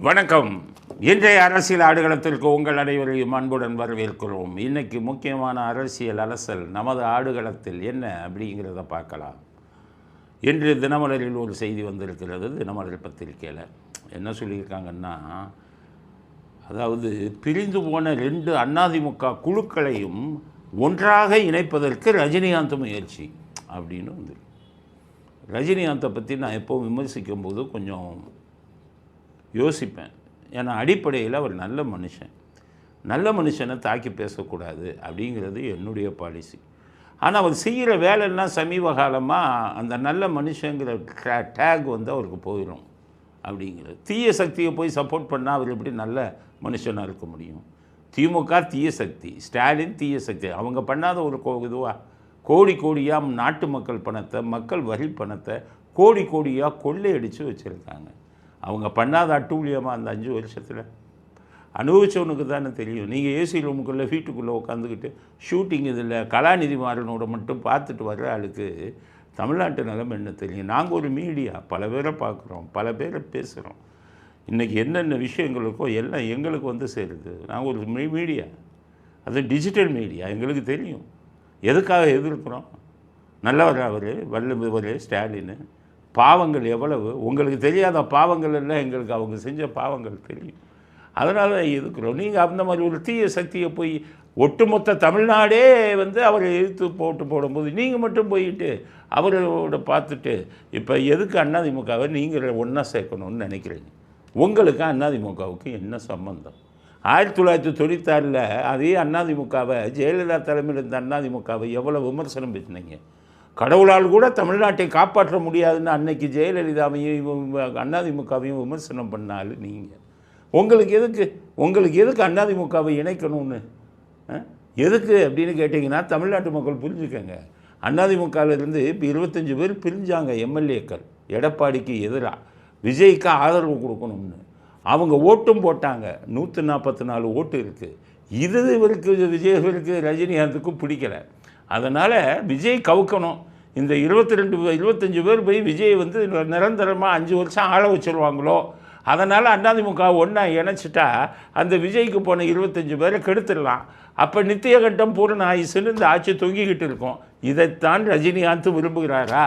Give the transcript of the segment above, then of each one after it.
வணக்கம். இன்றைய அரசியல் ஆடுகளத்திற்கு உங்கள் அனைவரையும் அன்புடன் வரவேற்கிறோம். இன்றைக்கி முக்கியமான அரசியல் அலசல் நமது ஆடுகளத்தில் என்ன அப்படிங்கிறத பார்க்கலாம். இன்று தினமலரில் ஒரு செய்தி வந்திருக்கிறது. தினமலர் பத்திரிக்கையில் என்ன சொல்லியிருக்காங்கன்னா, அதாவது பிரிந்து போன 2 அதிமுக குழுக்களையும் ஒன்றாக இணைப்பதற்கு ரஜினிகாந்த் முயற்சி அப்படின்னு வந்து. ரஜினிகாந்தை பற்றி நான் எப்போவும் விமர்சிக்கும் போது கொஞ்சம் யோசிப்பேன். ஏன்னா அடிப்படையில் அவர் நல்ல மனுஷனை தாக்கி பேசக்கூடாது அப்படிங்கிறது என்னுடைய பாலிசி. ஆனால் அவர் செய்கிற வேலைன்னா சமீப காலமாக அந்த நல்ல மனுஷங்கிற டேக் வந்து அவருக்கு போயிடும் அப்படிங்கிறது. தீய சக்தியை போய் சப்போர்ட் பண்ணால் அவர் எப்படி நல்ல மனுஷனாக இருக்க முடியும்? திமுக தீய சக்தி, ஸ்டாலின் தீய சக்தி. அவங்க பண்ணாத ஒரு இதுவாக கோடியாக நாட்டு மக்கள் பணத்தை, மக்கள் வரி பணத்தை கோடியாக கொள்ளையடித்து வச்சுருக்காங்க. அவங்க பண்ணாத அட்டூழியமாக அந்த 5 வருஷத்தில் அனுபவித்தவனுக்கு தானே தெரியும். நீங்கள் ஏசி ரூமுக்குள்ளே வீட்டுக்குள்ளே உட்காந்துக்கிட்டு ஷூட்டிங் இதில் கலாநிதி மாறனோட மட்டும் பார்த்துட்டு வர்ற ஆளுக்கு தமிழ்நாட்டு நிலைமை என்ன தெரியும்? நாங்கள் ஒரு மீடியா, பல பேரை பார்க்குறோம், பல பேரை பேசுகிறோம். இன்றைக்கி என்னென்ன விஷயங்களுக்கோ எல்லாம் எங்களுக்கு வந்து சேருது. நாங்கள் ஒரு மீடியா, அது டிஜிட்டல் மீடியா, எங்களுக்கு தெரியும் எதுக்காக எதிர்க்கிறோம். நல்லவர் அவர், வல்லவர் ஸ்டாலின். பாவங்கள் எவ்வளவு உங்களுக்கு தெரியாத பாவங்கள் எல்லாம் எங்களுக்கு அவங்க செஞ்ச பாவங்கள் தெரியும். அதனால் எதுக்குறோம். நீங்கள் அந்த மாதிரி ஒரு தீய சக்தியை போய் ஒட்டுமொத்த தமிழ்நாடே வந்து அவரை எதிர்த்து போடும்போது நீங்கள் மட்டும் போயிட்டு அவரோட பார்த்துட்டு இப்போ எதுக்கு அதிமுகவை நீங்கள் ஒன்றா சேர்க்கணும்னு நினைக்கிறீங்க? உங்களுக்கு அதிமுகவுக்கு என்ன சம்பந்தம்? 1996 அதே அதிமுகவை, ஜெயலலிதா தலைமையில் இருந்த அதிமுகவை எவ்வளோ விமர்சனம் பேசினீங்க. கடவுளால் கூட தமிழ்நாட்டை காப்பாற்ற முடியாதுன்னு அன்னைக்கு ஜெயலலிதாவையும் அதிமுகவையும் விமர்சனம் பண்ணாலும் நீங்கள் உங்களுக்கு எதுக்கு அதிமுகவை இணைக்கணும்னு எதுக்கு அப்படின்னு கேட்டிங்கன்னா, தமிழ்நாட்டு மக்கள் புரிஞ்சுக்கங்க. அதிமுகவிலிருந்து இப்போ 25 பேர் பிரிஞ்சாங்க எம்எல்ஏக்கள். எடப்பாடிக்கு எதிராக விஜய்க்கு ஆதரவு கொடுக்கணும்னு அவங்க ஓட்டும் போட்டாங்க. 144 ஓட்டு இருக்குது. இது விஜய்க்கு ரஜினிகாந்துக்கும் பிடிக்கலை. அதனால் விஜய் கவுக்கணும். இந்த 25 பேர் போய் விஜய் வந்து நிரந்தரமாக 5 வருஷம் ஆள வச்சுருவாங்களோ, அதனால் அதிமுக ஒன்றா இணைச்சிட்டா அந்த விஜய்க்கு போன 25 பேரை கெடுத்துடலாம். அப்போ நித்தியகண்டம் பூரண ஆயுசுன்னு இந்த ஆட்சி தொங்கிக்கிட்டு இருக்கும். இதைத்தான் ரஜினிகாந்த் விரும்புகிறாரா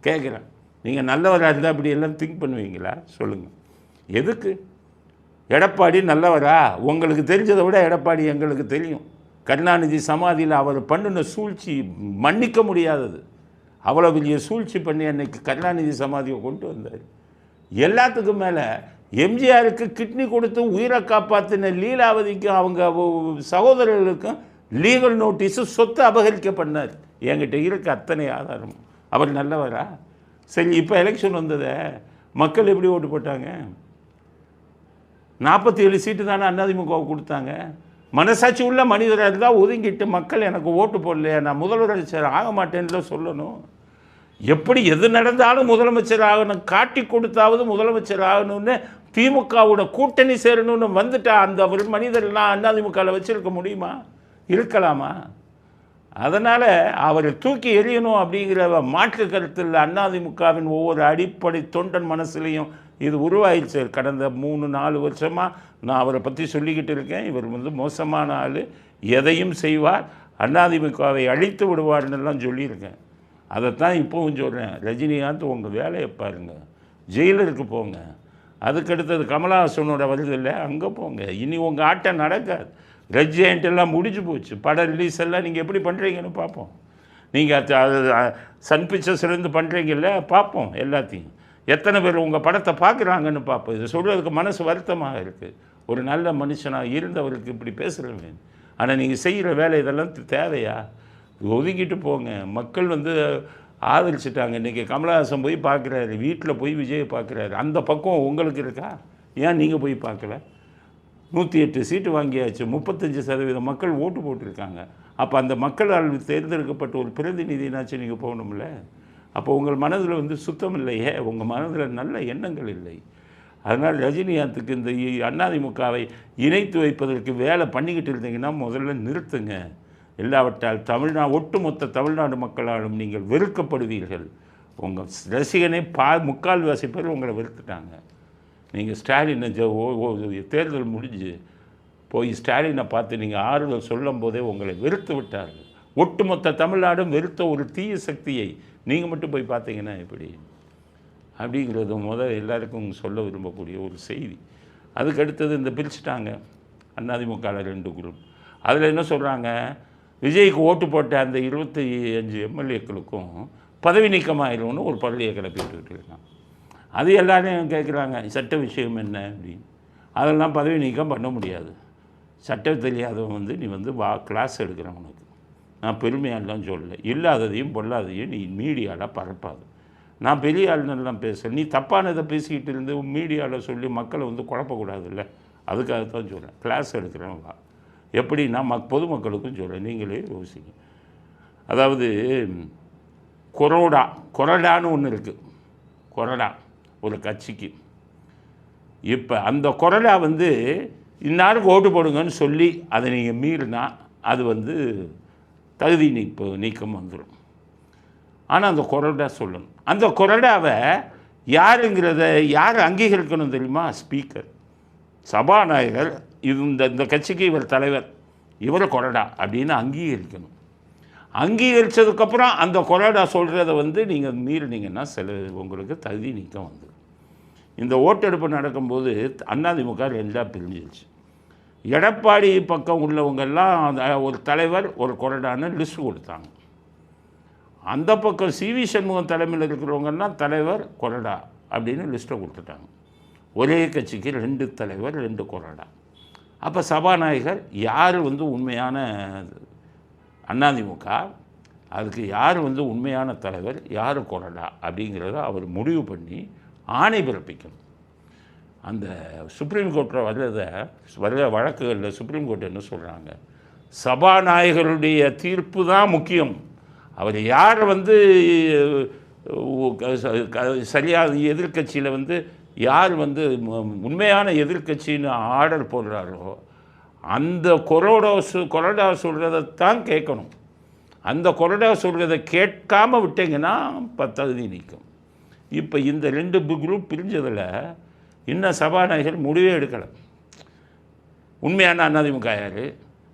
கேட்குறேன். நீங்கள் நல்லவராக இருந்தால் அப்படி எல்லாம் திங்க் பண்ணுவீங்களா? சொல்லுங்கள். எதுக்கு? எடப்பாடி நல்லவரா? உங்களுக்கு தெரிஞ்சதை விட எடப்பாடி எங்களுக்கு தெரியும். கருணாநிதி சமாதியில் அவர் பண்ணின சூழ்ச்சி மன்னிக்க முடியாதது. அவ்வளோ பெரிய சூழ்ச்சி பண்ணி அன்னைக்கு கருணாநிதி சமாதியை கொண்டு வந்தார். எல்லாத்துக்கும் மேலே எம்ஜிஆருக்கு கிட்னி கொடுத்து உயிரை காப்பாற்றின லீலாவதிக்கும் அவங்க சகோதரர்களுக்கும் லீகல் நோட்டீஸு சொத்து அபகரிக்க பண்ணார். என்கிட்ட இருக்க அத்தனை ஆதாரம். அவர் நல்லவரா? சரி, இப்போ எலெக்ஷன் வந்ததை மக்கள் எப்படி ஓட்டு போட்டாங்க? 47 சீட்டு தானே அதிமுகவுக்கு கொடுத்தாங்க. மனசாட்சி உள்ள மனிதராக இருந்தால் ஒதுங்கிட்டு மக்கள் எனக்கு ஓட்டு போடலையா, நான் முதலமைச்சர் ஆக மாட்டேன்னு தான் சொல்லணும். எப்படி எது நடந்தாலும் முதலமைச்சர் ஆகணும், காட்டி கொடுத்தாவது முதலமைச்சர் ஆகணும்னு திமுகவோட கூட்டணி சேரணும்னு வந்துட்டா அந்த மனிதர்லாம் அதிமுகவில் வச்சுருக்க முடியுமா? இருக்கலாமா? அதனால் அவரை தூக்கி எறியணும் அப்படிங்கிற மாற்று கருத்தில் அதிமுகவின் ஒவ்வொரு அடிப்படை தொண்டன் மனசுலையும் இது உருவாயிடுச்சு. கடந்த 3-4 வருஷமாக நான் அவரை பற்றி சொல்லிக்கிட்டு இருக்கேன். இவர் வந்து மோசமான ஆள், எதையும் செய்வார், அதிமுகவை அழித்து விடுவார்னுலாம் சொல்லியிருக்கேன். அதைத்தான் இப்போவும் சொல்கிறேன். ரஜினிகாந்த் உங்கள் வேலையை பாருங்கள், ஜெயிலருக்கு போங்க. அதுக்கடுத்தது கமலஹாசனோட வருதில்லை, அங்கே போங்க. இனி உங்கள் ஆட்டம் நடக்காது. ரெட் ஜெயண்ட் எல்லாம் முடிஞ்சு போச்சு. படம் ரிலீஸ் எல்லாம் நீங்கள் எப்படி பண்ணுறீங்கன்னு பார்ப்போம். நீங்கள் சன் பிக்சர்ஸ்லேருந்து பண்ணுறீங்கல்ல, பார்ப்போம். எல்லாத்தையும் எத்தனை பேர் உங்கள் படத்தை பார்க்குறாங்கன்னு பார்ப்போம். இது சொல்கிறதுக்கு மனசு வருத்தமாக இருக்குது. ஒரு நல்ல மனுஷனாக இருந்தவருக்கு இப்படி பேசுகிறேங்க. ஆனால் நீங்கள் செய்கிற வேலை இதெல்லாம் தேவையா? ஒதுங்கிட்டு போங்க. மக்கள் வந்து ஆதரிச்சிட்டாங்க. இன்றைக்கி கமலஹாசன் போய் பார்க்குறாரு, வீட்டில் போய் விஜயை பார்க்குறாரு. அந்த பக்கம் உங்களுக்கு இருக்கா? ஏன் நீங்கள் போய் பார்க்கல? 108 சீட்டு வாங்கியாச்சு. 35% மக்கள் ஓட்டு போட்டிருக்காங்க. அப்போ அந்த மக்களால் தேர்ந்தெடுக்கப்பட்ட ஒரு பிரதிநிதினாச்சும் நீங்கள் போகணும்ல. அப்போ உங்கள் மனதில் வந்து சுத்தம் இல்லையே, உங்கள் மனதில் நல்ல எண்ணங்கள் இல்லை. அதனால் ரஜினிகாந்துக்கு இந்த அதிமுகவை இணைத்து வைப்பதற்கு வேலை பண்ணிக்கிட்டு இருந்தீங்கன்னா முதல்ல நிறுத்துங்க. இல்லாவிட்டால் ஒட்டுமொத்த தமிழ்நாடு மக்களாலும் நீங்கள் வெறுக்கப்படுவீர்கள். உங்கள் ரசிகனே முக்கால்வாசி பேர் உங்களை வெறுத்துட்டாங்க. நீங்கள் ஸ்டாலினை தேர்தல் முடிஞ்சு போய் ஸ்டாலினை பார்த்து நீங்கள் ஆறுதல் சொல்லும் போதே உங்களை வெறுத்து விட்டார்கள். ஒட்டுமொத்த தமிழ்நாடும் வெறுத்த ஒரு தீய சக்தியை நீங்கள் மட்டும் போய் பார்த்தீங்கன்னா எப்படி அப்படிங்கிறது எல்லாருக்கும் சொல்ல விரும்பக்கூடிய ஒரு செய்தி. அதுக்கு அடுத்தது இந்த பிரிச்சுட்டாங்க அதிமுகவில் 2 குரூப். அதில் என்ன சொல்கிறாங்க, விஜய்க்கு ஓட்டு போட்ட அந்த 25 எம்எல்ஏக்களுக்கும் பதவி நீக்கமாயிரும்னு ஒரு பள்ளியை கிளப்பி விட்டுருக்காங்க. அது எல்லாரும் கேட்குறாங்க, சட்ட விஷயம் என்ன அப்படின்னு. அதெல்லாம் பதவி நீக்கம் பண்ண முடியாது. சட்டம் தெரியாதவன் நீ கிளாஸ் எடுக்கிறவனுக்கு நான் பெருமையாலாம் சொல்லலை. இல்லாததையும் பொல்லாதையும் நீ மீடியாவில் பரப்பாது. நான் பெரிய ஆளுநெல்லாம் பேசலை. நீ தப்பானதை பேசிக்கிட்டு இருந்து மீடியாவில் சொல்லி மக்களை குழப்பக்கூடாதுல்ல. அதுக்காகத்தான் சொல்கிறேன். கிளாஸ் எடுக்கிறவன் வா. எப்படின்னா பொதுமக்களுக்கும் சொல்கிறேன், நீங்களே யோசிங்க. அதாவது கொறடான்னு ஒன்று இருக்குது. கொறடா ஒரு கட்சிக்கு. இப்போ அந்த கொறடா இன்னாருக்கு ஓட்டு போடுங்கன்னு சொல்லி அதை நீங்கள் மீறினா அது தகுதி நீக்கம் வந்துடும். ஆனால் அந்த கொறடா சொல்லணும். அந்த கொறடாவை யார் அங்கீகரிக்கணும் தெரியுமா? ஸ்பீக்கர், சபாநாயகர். இந்த கட்சிக்கு இவர் தலைவர், இவர் கொறடா அப்படின்னு அங்கீகரிக்கணும். அங்கீகரித்ததுக்கப்புறம் அந்த கொறடா சொல்கிறத நீங்கள் மீறினீங்கன்னா உங்களுக்கு தகுதி நீக்கம் வந்துடும். இந்த ஓட்டெடுப்பு நடக்கும்போது அதிமுக 2ஆக பிரிஞ்சிருச்சு. எடப்பாடி பக்கம் உள்ளவங்கெல்லாம் ஒரு தலைவர் ஒரு கொறடான்னு லிஸ்ட் கொடுத்தாங்க. அந்த பக்கம் சிவி சண்முகம் தலைமையில் இருக்கிறவங்கன்னா தலைவர் கொறடா அப்படின்னு லிஸ்ட்டை கொடுத்துட்டாங்க. ஒரே கட்சிக்கு 2 தலைவர் 2 கொறடா. அப்போ சபாநாயகர் யார் உண்மையான அதிமுக, அதுக்கு யார் உண்மையான தலைவர், யார் கொறடா அப்படிங்கிறத அவர் முடிவு பண்ணி ஆணை பிறப்பிக்கணும். அந்த சுப்ரீம் கோர்ட்டில் வர்ற வழக்குகளில் சுப்ரீம் கோர்ட் என்ன சொல்கிறாங்க, சபாநாயகருடைய தீர்ப்பு தான் முக்கியம். அவர் யார் சரியாக எதிர்கட்சியில் யார் உண்மையான எதிர்கட்சின்னு ஆர்டர் போடுறாரோ அந்த கொறடா சொல்கிறதைத்தான் கேட்கணும். அந்த கொறடா சொல்கிறத கேட்காமல் விட்டீங்கன்னா தகுதி நீக்கம். இப்போ இந்த 2 குரூப் பிரிஞ்சதில் இன்னும் சபாநாயகர் முடிவே எடுக்கலை. உண்மையான அதிமுக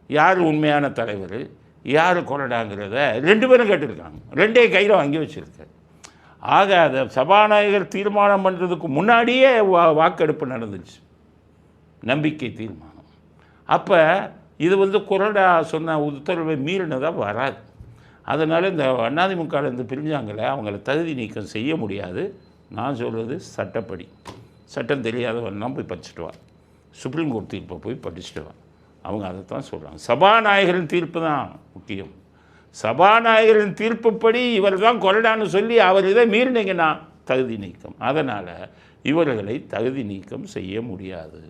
யார் உண்மையான தலைவர், யார் கொறடாங்கிறத 2 பேரும் கேட்டிருக்காங்க. 2 கையில் வாங்கி வச்சுருக்காரு. ஆக அதை சபாநாயகர் தீர்மானம் பண்ணுறதுக்கு முன்னாடியே வாக்கெடுப்பு நடந்துச்சு, நம்பிக்கை தீர்மானம். அப்போ இது கொறடா சொன்ன உத்தரவை மீறினதாக வராது. அதனால் இந்த அதிமுகலேருந்து பிரிஞ்சாங்களே அவங்கள தகுதி நீக்கம் செய்ய முடியாது. நான் சொல்கிறது சட்டப்படி. சட்டம் தெரியாதவெல்லாம் போய் படிச்சுட்டு வா, சுப்ரீம் கோர்ட் தீர்ப்பை போய் படிச்சுட்டு வா. அவங்க அதை தான் சொல்கிறாங்க. சபாநாயகரின் தீர்ப்பு தான் முக்கியம். சபாநாயகரின் தீர்ப்புப்படி இவர் தான் கொறடான்னு சொல்லி அவர் இதை மீறினீங்கன்னா தகுதி நீக்கம். அதனால் இவர்களை தகுதி நீக்கம் செய்ய முடியாது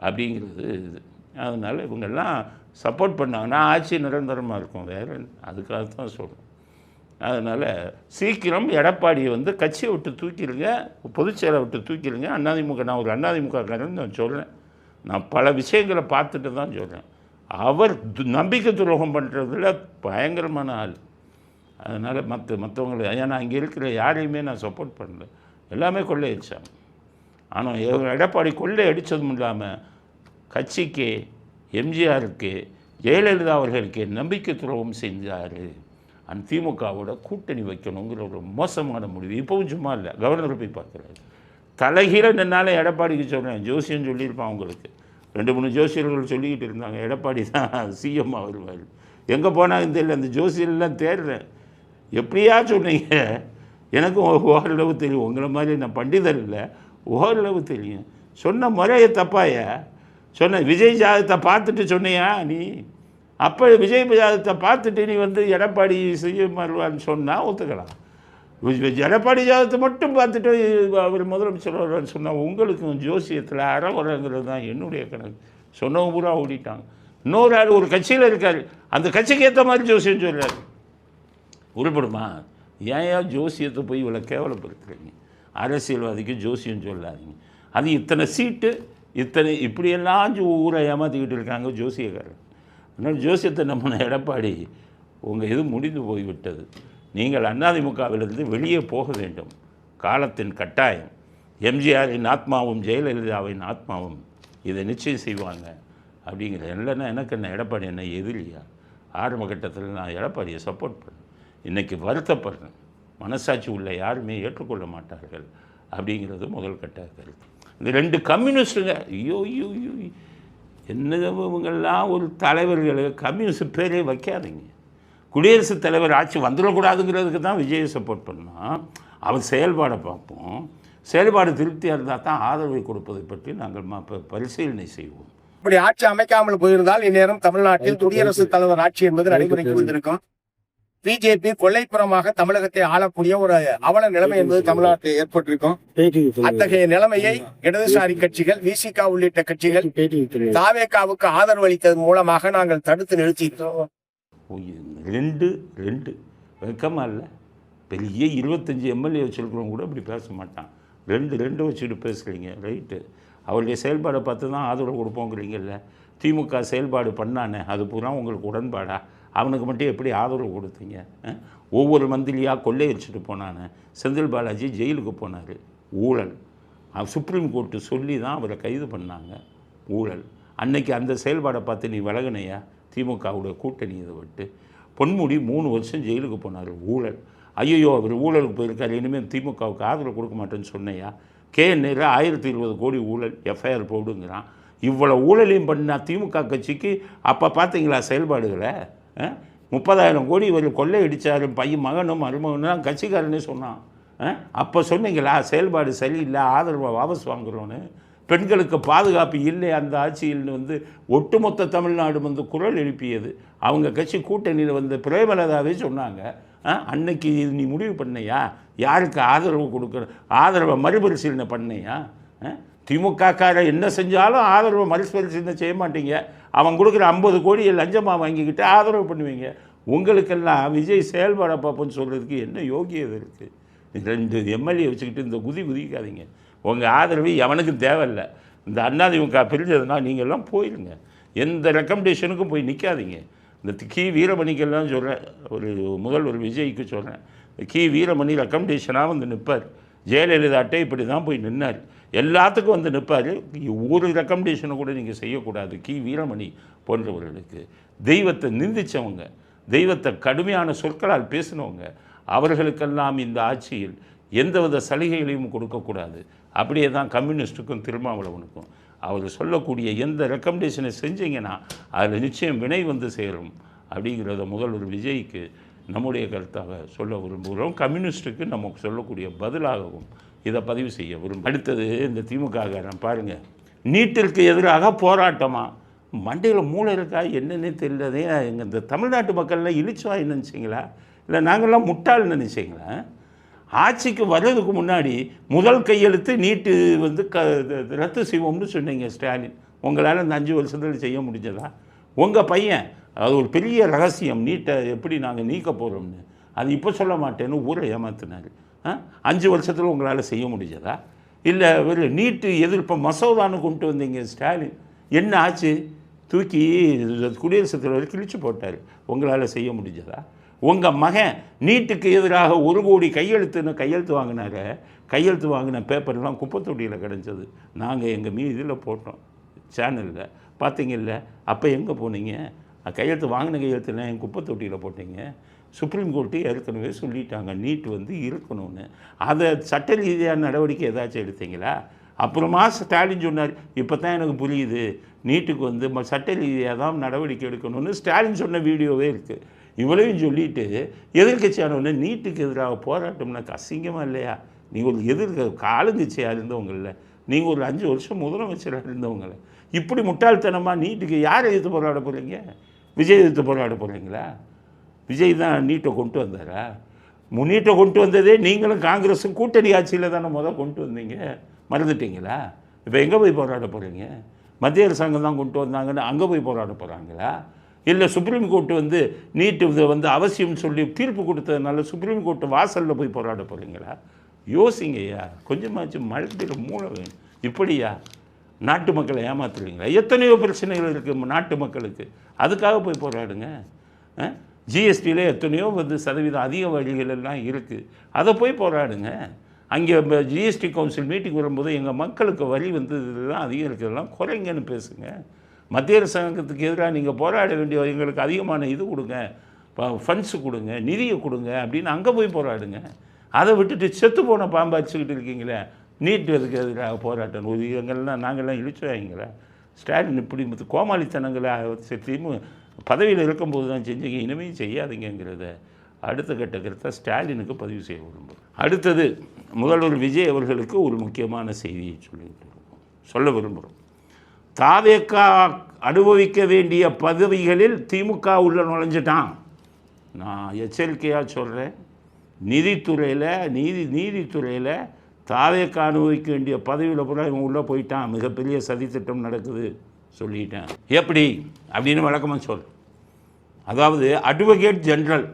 அப்படிங்கிறது இது. அதனால் இவங்கெல்லாம் சப்போர்ட் பண்ணாங்கன்னா ஆட்சி நிரந்தரமாக இருக்கும். வேறு அதுக்காக தான் சொல்கிறோம். அதனால் சீக்கிரம் எடப்பாடியை கட்சியை விட்டு தூக்கிடுங்க, பொதுச்செயலை விட்டு தூக்கிடுங்க. அதிமுக, நான் ஒரு அதிமுகக்காரன் நான் சொல்கிறேன். நான் பல விஷயங்களை பார்த்துட்டு தான் சொல்கிறேன். அவர் நம்பிக்கை துரோகம் பண்ணுறதுல பயங்கரமான ஆள். அதனால் மற்றவங்களை ஏன்னா அங்கே இருக்கிற யாரையுமே நான் சப்போர்ட் பண்ணல, எல்லாமே கொள்ளையடிச்சாங்க. ஆனால் எடப்பாடி கொள்ளை அடித்ததும் இல்லாமல் கட்சிக்கு, எம்ஜிஆருக்கு, ஜெயலலிதா அவர்களுக்கு நம்பிக்கை துரோகம் செஞ்சார். அந்த திமுகவோட கூட்டணி வைக்கணுங்கிற ஒரு மோசமான முடிவு. இப்போவும் சும்மா இல்லை, கவர்னர் போய் பார்க்குறாரு. தலைகீழ நின்னாலே எடப்பாடிக்கு சொல்கிறேன், ஜோசியம் சொல்லியிருப்பான். அவங்களுக்கு 2-3 ஜோசியர்கள் சொல்லிக்கிட்டு இருந்தாங்க எடப்பாடி தான் சிஎம்மாக வருவார். எங்கே போனாலும் தெரியல, அந்த ஜோசியர்லாம் தேடுறேன். எப்படியா சொன்னீங்க? எனக்கும் ஓரளவு தெரியும், உங்களை மாதிரி நான் பண்டிதர் இல்லை, ஓரளவு தெரியும். சொன்ன முறையை தப்பாயா சொன்ன? விஜய் ஜாதகத்தை பார்த்துட்டு சொன்னியா நீ? அப்போ விஜய் ஜாதகத்தை பார்த்துட்டு நீ எடப்பாடி சிஎம் வருவான்னு சொன்னால் ஒத்துக்கலாம். எடப்பாடி ஜாதகத்தை மட்டும் பார்த்துட்டு அவர் முதலமைச்சர் வருவான்னு சொன்னால் உங்களுக்கும் ஜோசியத்தில் அறவரங்கிறது தான் என்னுடைய கணக்கு. சொன்னவங்க பூரா ஓடிட்டாங்க. இன்னொரு ஆள் ஒரு கட்சியில் இருக்கார், அந்த கட்சிக்கு ஏற்ற மாதிரி ஜோசியம் சொல்கிறார். உருப்படுமா? ஏன் ஜோசியத்தை போய் இவ்வளோ கேவலப்படுத்துறீங்க? அரசியல்வாதிக்கு ஜோசியம் சொல்லாதீங்க. அது இத்தனை சீட்டு, இப்படியெல்லாம் ஊரை ஏமாற்றிக்கிட்டு இருக்காங்க ஜோசியக்காரர். அதனால் ஜோசியத்தை நம்பின எடப்பாடி உங்கள் இது முடிந்து போய்விட்டது. நீங்கள் அதிமுகவிலிருந்து வெளியே போக வேண்டும். காலத்தின் கட்டாயம். எம்ஜிஆரின் ஆத்மாவும் ஜெயலலிதாவின் ஆத்மாவும் இதை நிச்சயம் செய்வாங்க அப்படிங்கிற. இல்லைன்னா எனக்கு என்ன எடப்பாடி என்ன எதிரியா? ஆரம்ப கட்டத்தில் நான் எடப்பாடியை சப்போர்ட் பண்ணேன். இன்றைக்கி வருத்தப்படுறேன். மனசாட்சி உள்ள யாருமே ஏற்றுக்கொள்ள மாட்டார்கள் அப்படிங்கிறது முதல் கட்ட கருத்து. இந்த 2 கம்யூனிஸ்ட்டுங்க, ஐயோ ஐயோ ஐயோ, என்னவங்கெல்லாம் ஒரு தலைவர்கள் கம்யூனிஸ்ட் பேரே வைக்காதீங்க. குடியரசுத் தலைவர் ஆட்சி வந்துடக்கூடாதுங்கிறதுக்கு தான் விஜயை சப்போர்ட் பண்ணால், அவர் செயல்பாடை பார்ப்போம். செயல்பாடு திருப்தியாக இருந்தால் தான் ஆதரவை கொடுப்பதை பற்றி நாங்கள் பரிசீலனை செய்வோம். இப்படி ஆட்சி அமைக்காமல் போயிருந்தால் இந்நேரம் தமிழ்நாட்டில் குடியரசுத் தலைவர் ஆட்சி என்பது நடைமுறைக்கு வந்திருக்கும். பிஜேபி கொள்ளைப்புறமாக தமிழகத்தை ஆளக்கூடிய ஒரு அவல நிலைமை என்பது தமிழ்நாட்டில் ஏற்பட்டிருக்கும். அத்தகைய நிலைமையை இடதுசாரி கட்சிகள், விசிக உள்ளிட்ட கட்சிகள் தாவேகாவுக்கு ஆதரவு அளித்ததன் மூலமாக நாங்கள் தடுத்து நிறுத்தியிருக்கிறோம். 2 வெக்கமா இல்லை? பெரிய 25 எம்எல்ஏ வச்சுருக்கிறவங்க கூட இப்படி பேச மாட்டான். 2 வச்சுட்டு பேசுகிறீங்க, ரைட்டு. அவருடைய செயல்பாடை பார்த்து தான் ஆதரவு கொடுப்போங்கிறீங்கல்ல. திமுக செயல்பாடு பண்ணானே, அது பூரா உங்களுக்கு உடன்பாடா? அவனுக்கு மட்டும் எப்படி ஆதரவு கொடுத்தீங்க? ஒவ்வொரு மந்திரியாக கொள்ளையடிச்சிட்டு போனானே. செந்தில் பாலாஜி ஜெயிலுக்கு போனார், ஊழல். சுப்ரீம் கோர்ட்டு சொல்லி தான் அவரை கைது பண்ணாங்க, ஊழல். அன்னைக்கு அந்த செயல்பாடை பார்த்து நீ விலகினையா? திமுகவுடைய கூட்டணி இதை விட்டு. பொன்முடி 3 வருஷம் ஜெயிலுக்கு போனார், ஊழல். ஐயோ அவர் ஊழலுக்கு போயிருக்காரு, இனிமேல் திமுகவுக்கு ஆதரவு கொடுக்க மாட்டேன்னு சொன்னையா? KN 1020 கோடி ஊழல், எஃப்ஐஆர் போடுங்கிறான். இவ்வளோ ஊழலையும் பண்ணால் திமுக கட்சிக்கு அப்போ பார்த்தீங்களா செயல்பாடுகளை? 30,000 கோடி இவர் கொள்ளையடித்தார், பையன் மகனும் மருமகனும் தான் கட்சிக்காரனே சொன்னான். அப்போ சொன்னீங்களா செயல்பாடு சரியில்லை, ஆதரவை வாபஸ் வாங்குகிறோன்னு? பெண்களுக்கு பாதுகாப்பு இல்லை அந்த ஆட்சியில் ஒட்டுமொத்த தமிழ்நாடு குரல் எழுப்பியது. அவங்க கட்சி கூட்டணியில் பிரேமலதாவே சொன்னாங்க. அன்னைக்கு நீ முடிவு பண்ணையா? யாருக்கு ஆதரவு கொடுக்குற? ஆதரவை மறுபரிசீலனை பண்ணையா? திமுகக்கார என்ன செஞ்சாலும் ஆதரவை மறுபரிசீலனை செய்ய மாட்டீங்க. அவன் கொடுக்குற 50 கோடியை லஞ்சமாக வாங்கிக்கிட்டு ஆதரவு பண்ணுவீங்க. உங்களுக்கெல்லாம் விஜய் செயல்பாடை பார்ப்போன்னு சொல்கிறதுக்கு என்ன யோகியது இருக்குது? 2 எம்எல்ஏ வச்சுக்கிட்டு இந்த குதிக்காதீங்க. உங்கள் ஆதரவு எவனுக்கும் தேவையில்லை. இந்த அதிமுக பிரிஞ்சதுன்னா நீங்கள்லாம் போயிடுங்க. எந்த ரெக்கமெண்டேஷனுக்கும் போய் நிற்காதீங்க. இந்த வீரமணிக்கெல்லாம் சொல்கிறேன், முதல்வர் விஜய்க்கு சொல்கிறேன். வீரமணி ரெக்கமெண்டேஷனாக நிற்பார். ஜெயலலிதாட்டே இப்படி தான் போய் நின்னார். எல்லாத்துக்கும் நிற்பார். ஒரு ரெக்கமெண்டேஷனை கூட நீங்கள் செய்யக்கூடாது. வீரமணி போன்றவர்களுக்கு தெய்வத்தை நிந்தித்தவங்க, தெய்வத்தை கடுமையான சொற்களால் பேசினவங்க, அவர்களுக்கெல்லாம் இந்த ஆட்சியில் எந்தவித சலுகைகளையும் கொடுக்கக்கூடாது. அப்படியே தான் கம்யூனிஸ்ட்டுக்கும் திருமாவளவனுக்கும். அவர் சொல்லக்கூடிய எந்த ரெக்கமெண்டேஷனை செஞ்சீங்கன்னா அதில் நிச்சயம் வினை சேரும் அப்படிங்கிறத முதல்வர் விஜய்க்கு நம்முடைய கருத்தாக சொல்ல விரும்புகிறோம். கம்யூனிஸ்ட்டுக்கு நமக்கு சொல்லக்கூடிய பதிலாகவும் இதை பதிவு செய்ய விரும்புகிறோம். அடுத்தது இந்த திமுககாரன் பாருங்கள், நீட்டிற்கு எதிராக போராட்டமாக மண்டையில் மூளை இருக்கா என்னன்னே தெரியலதே. எங்கள் இந்த தமிழ்நாட்டு மக்கள்லாம் இழிச்சுவாய் நினச்சிங்களா, இல்லை நாங்கள்லாம் முட்டாள் நினச்சிங்களா? ஆட்சிக்கு வர்றதுக்கு முன்னாடி முதல் கையெழுத்து நீட்டு ரத்து செய்வோம்னு சொன்னீங்க ஸ்டாலின். உங்களால் இந்த 5 வருஷத்தில் செய்ய முடிஞ்சதா? உங்கள் பையன் அது ஒரு பெரிய ரகசியம், நீட்டை எப்படி நாங்கள் நீக்க போகிறோம்னு, அது இப்போ சொல்ல மாட்டேன்னு ஊரை ஏமாத்தினார். 5 வருஷத்தில் உங்களால் செய்ய முடிஞ்சதா? இல்லை ஒரு நீட்டு எதிர்ப்பு மசோதான்னு கொண்டு வந்தீங்க ஸ்டாலின், என்ன ஆச்சு? தூக்கி குடியரசுத் தலைவர் கிழிச்சு போட்டார். உங்களால் செய்ய முடிஞ்சதா? உங்கள் மகன் நீட்டுக்கு எதிராக 1 கோடி கையெழுத்து வாங்கினார. கையெழுத்து வாங்கின பேப்பர்லாம் குப்பைத்தொட்டியில் கிடஞ்சது. நாங்கள் எங்கள் இதில் போட்டோம், சேனலில் பார்த்தீங்கல்ல. அப்போ எங்கே போனீங்க? கையெழுத்து வாங்கின கையெழுத்துலாம் என் குப்பைத்தொட்டியில் போட்டீங்க. சுப்ரீம் கோர்ட்டு ஏற்கனவே சொல்லிட்டாங்க நீட்டு இருக்கணும்னு. அதை சட்ட ரீதியான நடவடிக்கை ஏதாச்சும் எடுத்தீங்களா? அப்புறமா ஸ்டாலின் சொன்னார், இப்போ தான் எனக்கு புரியுது, நீட்டுக்கு சட்ட ரீதியாக தான் நடவடிக்கை எடுக்கணும்னு ஸ்டாலின் சொன்ன வீடியோவே இருக்குது. இவ்வளவையும் சொல்லிவிட்டு எதிர்கட்சியானவொன்னே நீட்டுக்கு எதிராக போராட்டம்னாக்க அசிங்கமாக இல்லையா? நீங்கள் ஒரு ஆளுங்கட்சியாக இருந்தவங்களில், நீங்கள் ஒரு 5 வருஷம் முதலமைச்சராக இருந்தவங்கள இப்படி முட்டாள்தனமாக நீட்டுக்கு யாரை எதிர்த்து போராட போகிறீங்க? விஜய் எதிர்த்து போராட போகிறீங்களா? விஜய் தான் நீட்டை கொண்டு வந்தாரா? நீட்டை கொண்டு வந்ததே நீங்களும் காங்கிரஸும் கூட்டணி ஆட்சியில் தானே கொண்டு வந்தீங்க, மறந்துட்டீங்களா? இப்போ எங்கே போய் போராட போகிறீங்க? மத்திய அரசாங்கம் தான் கொண்டு வந்தாங்கன்னு அங்கே போய் போராட போகிறாங்களா? இல்லை சுப்ரீம் கோர்ட்டு நீட்டு அவசியம்னு சொல்லி தீர்ப்பு கொடுத்ததுனால சுப்ரீம் கோர்ட்டு வாசலில் போய் போராட போகிறீங்களா? யோசிங்கய்யா, கொஞ்சமாச்சு மழத்தில் மூளை வேணும். இப்படியா நாட்டு மக்களை ஏமாத்துறீங்களா? எத்தனையோ பிரச்சனைகள் இருக்குது நாட்டு மக்களுக்கு, அதுக்காக போய் போராடுங்க. ஜிஎஸ்டியில் எத்தனையோ சதவீதம் அதிக வழிகள் எல்லாம் இருக்குது, அதை போய் போராடுங்க. அங்கே ஜிஎஸ்டி கவுன்சில் மீட்டிங் வரும்போது எங்கள் மக்களுக்கு வரி வந்து இதெல்லாம் அதிகம் இருக்கிறதெல்லாம் குறைங்கன்னு பேசுங்க. மத்திய அரசாங்கத்துக்கு எதிராக நீங்கள் போராட வேண்டிய எங்களுக்கு அதிகமான இது கொடுங்க, ஃபண்ட்ஸு கொடுங்க, நிதியை கொடுங்க அப்படின்னு அங்கே போய் போராடுங்க. அதை விட்டுட்டு செத்து போன பாம்பை அடிச்சுக்கிட்டு இருக்கீங்களே, நீட்டு அதுக்கு எதிராக போராட்டம் எங்கள்லாம் நாங்கள்லாம் இழிச்சு வாங்கிங்களா? ஸ்டாலின் இப்படி கோமாளித்தனங்களை பதவியில் இருக்கும்போது தான் செஞ்சீங்க, இனிமேல் செய்யாதீங்கிறத அடுத்த கட்ட கருத்தை ஸ்டாலினுக்கு பதிவு செய்ய விரும்புகிறோம். அடுத்தது முதல்வர் விஜய் அவர்களுக்கு ஒரு முக்கியமான செய்தியை சொல்ல விரும்புகிறோம். தாவேகா அனுபவிக்க வேண்டிய பதவிகளில் திமுக உள்ள நுழைஞ்சிட்டான். நான் எச்சரிக்கையாக சொல்கிறேன், நீதித்துறையில் நீதித்துறையில் தாவேகா அனுபவிக்க வேண்டிய பதவியில் கூட இவன் உள்ளே போயிட்டான். மிகப்பெரிய சதித்திட்டம் நடக்குது சொல்லிட்டேன். எப்படி அப்படின்னு வழக்கமாக சொல். அதாவது அட்வொகேட் ஜெனரல்,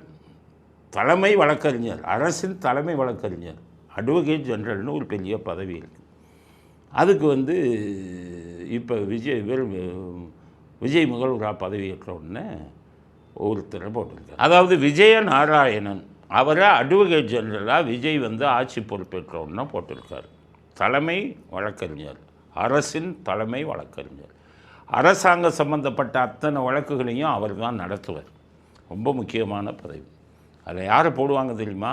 தலைமை வழக்கறிஞர், அரசின் தலைமை வழக்கறிஞர், அட்வொகேட் ஜெனரல்னு ஒரு பெரிய பதவி இருக்குது. அதுக்கு வந்து இப்போ விஜய் முதல்வராக பதவியேற்ற உடனே ஒருத்தரை போட்டிருக்கார். அதாவது விஜய நாராயணன் அவரை அட்வொகேட் ஜெனரலாக விஜய் வந்து ஆட்சி பொறுப்பேற்ற உடனே போட்டிருக்கார். தலைமை வழக்கறிஞர், அரசின் தலைமை வழக்கறிஞர். அரசாங்க சம்பந்தப்பட்ட அத்தனை வழக்குகளையும் அவர் தான் நடத்துவார். ரொம்ப முக்கியமான பதவி. அதில் யாரை போடுவாங்க தெரியுமா?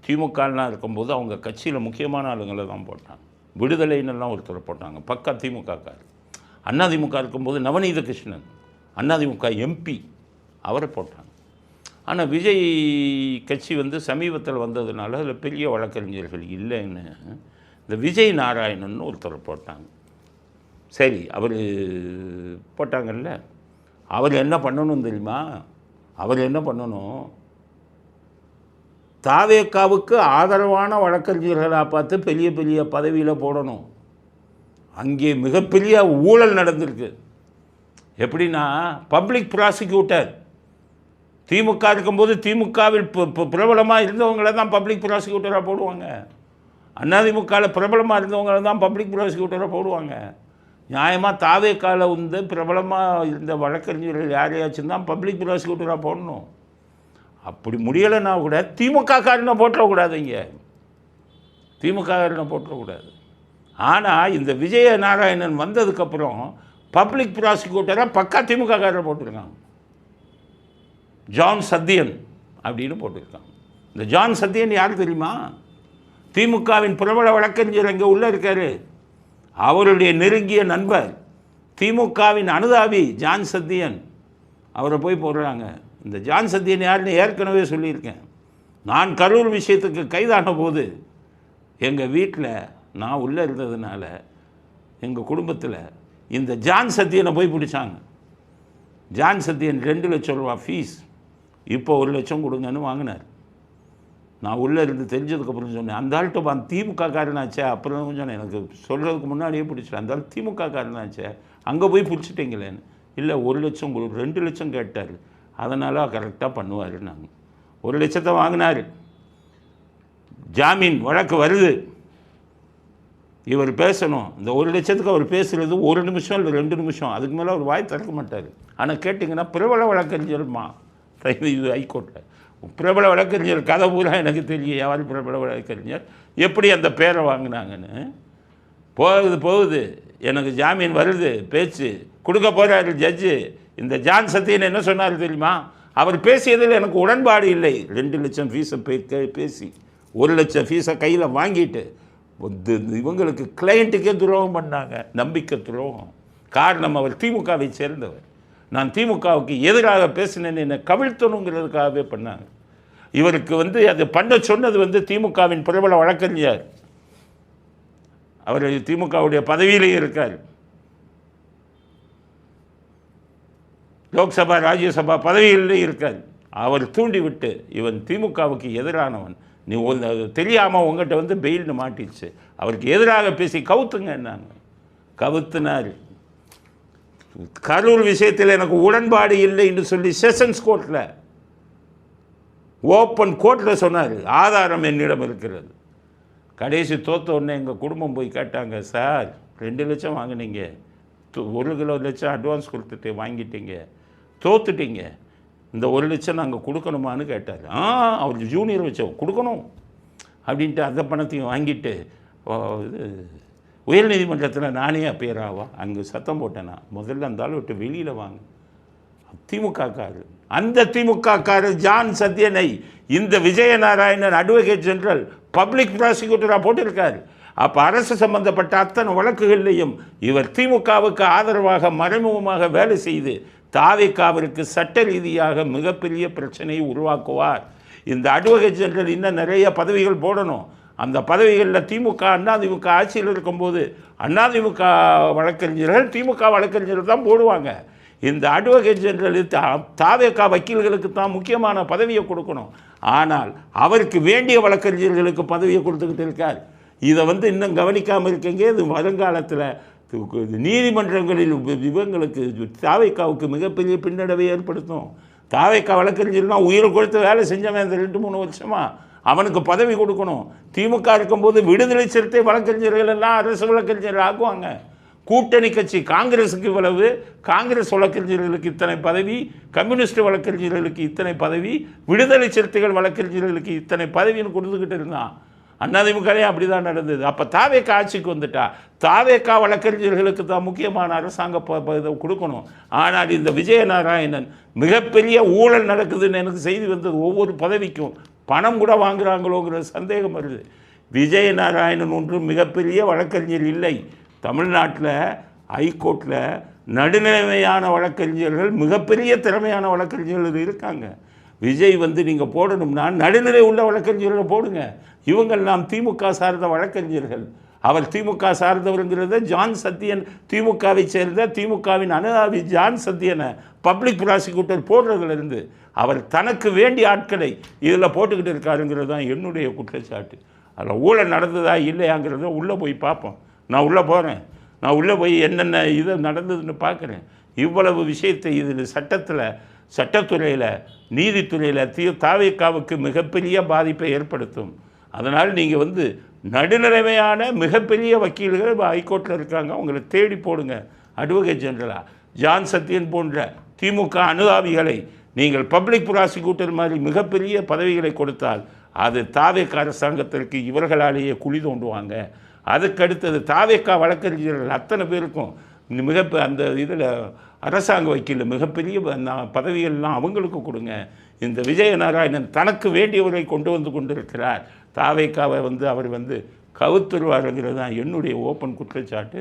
திமுகலாம் இருக்கும்போது அவங்க கட்சியில் முக்கியமான ஆளுங்களை தான் போட்டாங்க. விடுதலைன்னெல்லாம் ஒருத்தர் போட்டாங்க, பக்கா திமுகக்கார். அதிமுக இருக்கும்போது நவநீத கிருஷ்ணன், அதிமுக எம்பி, அவரை போட்டாங்க. ஆனால் விஜய் கட்சி வந்து சமீபத்தில் வந்ததுனால அதில் பெரிய வழக்கறிஞர்கள் இல்லைன்னு இந்த விஜய் நாராயணன் ஒருத்தர் போட்டாங்க. சரி, அவர் போட்டாங்கல்ல, அவர் என்ன பண்ணணும் தெரியுமா? அவர் என்ன பண்ணணும், தாவேகாவுக்கு ஆதரவான வழக்கறிஞர்களாக பார்த்து பெரிய பெரிய பதவியில் போடணும். அங்கே மிகப்பெரிய ஊழல் நடந்திருக்கு. எப்படின்னா, பப்ளிக் ப்ராசிக்யூட்டர் திமுக இருக்கும்போது திமுகவில் பிரபலமாக இருந்தவங்களை தான் பப்ளிக் ப்ராசிக்யூட்டராக போடுவாங்க. அதிமுகவில் பிரபலமாக இருந்தவங்களை தான் பப்ளிக் ப்ராசிக்யூட்டராக போடுவாங்க. நியாயமாக தாவேகாவில் வந்து பிரபலமாக இருந்த வழக்கறிஞர்கள் யாரையாச்சும் தான் பப்ளிக் ப்ராசிக்யூட்டராக போடணும். அப்படி முடியலைன்னா கூட திமுக காரனை போட்டுறக்கூடாதுங்க, திமுக காரனை போட்டுறக்கூடாது. ஆனால் இந்த விஜய நாராயணன் வந்ததுக்கப்புறம் பப்ளிக் ப்ராசிக்யூட்டராக பக்கா திமுக காரனை போட்டிருக்காங்க. ஜான் சத்தியன் அப்படின்னு போட்டிருக்காங்க. இந்த ஜான் சத்தியன் யார் தெரியுமா? திமுகவின் பிரபல வழக்கறிஞர் அங்கே உள்ளே இருக்கார். அவருடைய நெருங்கிய நண்பர், திமுகவின் அனுதாபி ஜான் சத்தியன், அவரை போய் போடுறாங்க. இந்த ஜான் சத்தியன் யாருன்னு ஏற்கனவே சொல்லியிருக்கேன். நான் கரூர் விஷயத்துக்கு கைதான போது எங்கள் வீட்டில் நான் உள்ளே இருந்ததுனால எங்கள் குடும்பத்தில் இந்த ஜான் சத்தியனை போய் பிடிச்சாங்க. ஜான் சத்தியன் 2 லட்சம் ரூபா ஃபீஸ், இப்போ 1 லட்சம் கொடுங்கன்னு வாங்கினார். நான் உள்ளே இருந்து தெரிஞ்சதுக்கப்புறம் சொன்னேன், அந்த ஆள்கிட்ட திமுக காரனாச்சே. அப்புறம் கொஞ்சம் எனக்கு சொல்கிறதுக்கு முன்னாடியே பிடிச்சிட்டேன், அந்த ஆள் திமுக காரனாச்சே, அங்கே போய் பிடிச்சிட்டிங்களேன்னு. இல்லை, 1 லட்சம் 2 லட்சம் கேட்டார், அதனால் கரெக்டாக பண்ணுவார். நாங்கள் 1 லட்சத்தை வாங்கினார். ஜாமீன் வழக்கு வருது, இவர் பேசணும். இந்த 1 லட்சத்துக்கு அவர் பேசுகிறது 1 நிமிஷம் இல்லை 2 நிமிஷம், அதுக்கு மேலே அவர் வாய் திறக்க மாட்டார். ஆனால் கேட்டிங்கன்னா பிரபல வழக்கறிஞர்மா இது ஹைகோர்ட்டில் பிரபல வழக்கறிஞர் கதை பூரா எனக்கு தெரியும். யார் பிரபல வழக்கறிஞர், எப்படி அந்த பேரை வாங்கினாங்கன்னு. போகுது எனக்கு ஜாமீன் வருது, பேச்சு கொடுக்க போகிறாரு ஜட்ஜு. இந்த ஜான் சத்தியன் என்ன சொன்னார் தெரியுமா? அவர் பேசியதில் எனக்கு உடன்பாடு இல்லை. 2 லட்சம் ஃபீஸை பேசி 1 லட்சம் ஃபீஸை கையில் வாங்கிட்டு இவங்களுக்கு கிளையண்ட்டுக்கே துரோகம் பண்ணாங்க, நம்பிக்கை துரோகம். காரணம், அவர் திமுகவை சேர்ந்தவர். நான் திமுகவுக்கு எதிராக பேசினேன்னு என்னை கவிழ்த்தணுங்கிறதுக்காகவே பண்ணாங்க. இவருக்கு வந்து அது பண்ண சொன்னது வந்து திமுகவின் பிரபல வழக்கறிஞர். அவர் திமுகவுடைய பதவியிலே இருக்கார். லோக்சபா ராஜ்யசபா பதவியிலே இருக்கார். அவர் தூண்டிவிட்டு இவன் திமுகவுக்கு எதிரானவன், நீ தெரியாமல் உங்கள்கிட்ட வந்து பெயில்னு மாட்டிடுச்சு, அவருக்கு எதிராக பேசி கவுத்துங்க என்னாங்க. கவுத்துனார். கரூர் விஷயத்தில் எனக்கு உடன்பாடு இல்லை என்று சொல்லி செஷன்ஸ் கோர்ட்டில் ஓப்பன் கோர்ட்டில் சொன்னார், ஆதாரம் என்னிடம் இருக்கிறது. கடைசி தோற்ற உடனே எங்கள் குடும்பம் போய் கேட்டாங்க, சார் 2 லட்சம் வாங்கினீங்க, 1 லட்சம் அட்வான்ஸ் கொடுத்துட்டு வாங்கிட்டீங்க, தோத்துட்டீங்க, இந்த 1 லட்சம் நாங்கள் கொடுக்கணுமான்னு கேட்டார். அவர் ஜூனியர் வச்சோம் கொடுக்கணும். அப்படின்ட்டு அந்த பணத்தையும் வாங்கிட்டு இது உயர்நீதிமன்றத்தில் நானே அப்பேர் ஆவா அங்கே சத்தம் போட்டேன். நான் முதல்ல அந்த ஆள் விட்டு வெளியில் வாங்க. திமுகக்காரர், அந்த திமுகக்காரர் ஜான் சத்யனை இந்த விஜயநாராயணன் அட்வொகேட் ஜெனரல் பப்ளிக் ப்ராசிக்யூட்டராக போட்டிருக்காரு. அப்போ அரசு சம்பந்தப்பட்ட அத்தனை வழக்குகள்லையும் இவர் திமுகவுக்கு ஆதரவாக மறைமுகமாக வேலை செய்து தாவேக்காவிற்கு சட்ட ரீதியாக மிகப்பெரிய பிரச்சனையை உருவாக்குவார். இந்த அட்வொகேட் ஜெனரல் இன்னும் நிறைய பதவிகள் போடணும். அந்த பதவிகளில் திமுக அதிமுக ஆட்சியில் இருக்கும்போது அதிமுக வழக்கறிஞர்கள் திமுக வழக்கறிஞர்கள் தான் போடுவாங்க. இந்த அட்வொகேட் ஜெனரல் தாவேக்கா வக்கீல்களுக்கு தான் முக்கியமான பதவியை கொடுக்கணும். ஆனால் அவருக்கு வேண்டிய வழக்கறிஞர்களுக்கு பதவியை கொடுத்துக்கிட்டு இருக்கார். இதை இன்னும் கவனிக்காமல் இருக்கீங்க. இது வருங்காலத்தில் நீதிமன்றங்களில் இவங்களுக்கு தாவேக்காவுக்கு மிகப்பெரிய பின்னடைவை ஏற்படுத்தும். தாவேக்கா வழக்கறிஞர்லாம் உயிரை கொடுத்து வேலை செஞ்சவன் இந்த 2-3 வருஷமாக அவனுக்கு பதவி கொடுக்கணும். திமுக இருக்கும்போது விடுதலை சிறுத்தை வழக்கறிஞர்கள் எல்லாம் அரசு வழக்கறிஞர்கள் ஆக்குவாங்க. கூட்டணி கட்சி காங்கிரஸுக்கு இவ்வளவு, காங்கிரஸ் வழக்கறிஞர்களுக்கு இத்தனை பதவி, கம்யூனிஸ்ட் வழக்கறிஞர்களுக்கு இத்தனை பதவி, விடுதலை சிறுத்தைகள் வழக்கறிஞர்களுக்கு இத்தனை பதவின்னு கொடுத்துக்கிட்டு இருந்தான். அதிமுகவே அப்படி தான் நடந்தது. அப்போ தாவேக்கா ஆட்சிக்கு வந்துட்டா தாவேக்கா வழக்கறிஞர்களுக்கு தான் முக்கியமான அரசாங்க இதை கொடுக்கணும். ஆனால் இந்த விஜயநாராயணன் மிகப்பெரிய ஊழல் நடக்குதுன்னு எனக்கு செய்தி வந்தது. ஒவ்வொரு பதவிக்கும் பணம் கூட வாங்குறாங்களோங்கிற சந்தேகம் வருது. விஜயநாராயணன் ஒன்றும் மிகப்பெரிய வழக்கறிஞர் இல்லை. தமிழ்நாட்டில் ஹைகோர்ட்டில் நடுநிலைமையான வழக்கறிஞர்கள், மிகப்பெரிய திறமையான வழக்கறிஞர்கள் இருக்காங்க. விஜய் நீங்கள் போடணும்னா நடுநிலை உள்ள வழக்கறிஞர்களை போடுங்க. இவங்கெல்லாம் திமுக சார்ந்த வழக்கறிஞர்கள். அவர் திமுக சார்ந்தவருங்கிறத ஜான் சத்யன் திமுகவை சேர்ந்த திமுகவின் அனுதாபி ஜான் சத்யனை பப்ளிக் ப்ராசிக்யூட்டர் போடுறதுலேருந்து அவர் தனக்கு வேண்டிய ஆட்களை இதில் போட்டுக்கிட்டு இருக்காருங்கிறது தான் என்னுடைய குற்றச்சாட்டு. அதில் ஊழல் நடந்ததா இல்லையாங்கிறத உள்ளே போய் பார்ப்போம். நான் உள்ளே போகிறேன். நான் உள்ளே போய் என்னென்ன இது நடந்ததுன்னு பார்க்குறேன். இவ்வளவு விஷயத்தை இதில் சட்டத்துறையில் நீதித்துறையில் தாவேக்காவுக்கு மிகப்பெரிய பாதிப்பை ஏற்படுத்தும். அதனால் நீங்கள் நடுநிலைமையான மிகப்பெரிய வக்கீல்கள் ஹைகோர்ட்டில் இருக்காங்க, அவங்களை தேடி போடுங்க. அட்வொகேட் ஜெனரலாக ஜான் சத்யன் போன்ற திமுக அனுதாபிகளை நீங்கள் பப்ளிக் ப்ராசிக்யூட்டர் மாதிரி மிகப்பெரிய பதவிகளை கொடுத்தால் அது தாவேக்கா அரசாங்கத்திற்கு இவர்களாலேயே குழி தோண்டுவாங்க. அதுக்கடுத்தது தாவேக்கா வழக்கறிஞர்கள் அத்தனை பேருக்கும் அந்த இதில் அரசாங்க வக்கீல் மிகப்பெரிய பதவிகள்லாம் அவங்களுக்கு கொடுங்க. இந்த விஜயநாராயணன் தனக்கு வேண்டியவரை கொண்டு கொண்டிருக்கிறார். தாவேக்காவை அவர் கவுத்துருவாருங்கிறது தான் என்னுடைய ஓப்பன் குற்றச்சாட்டு.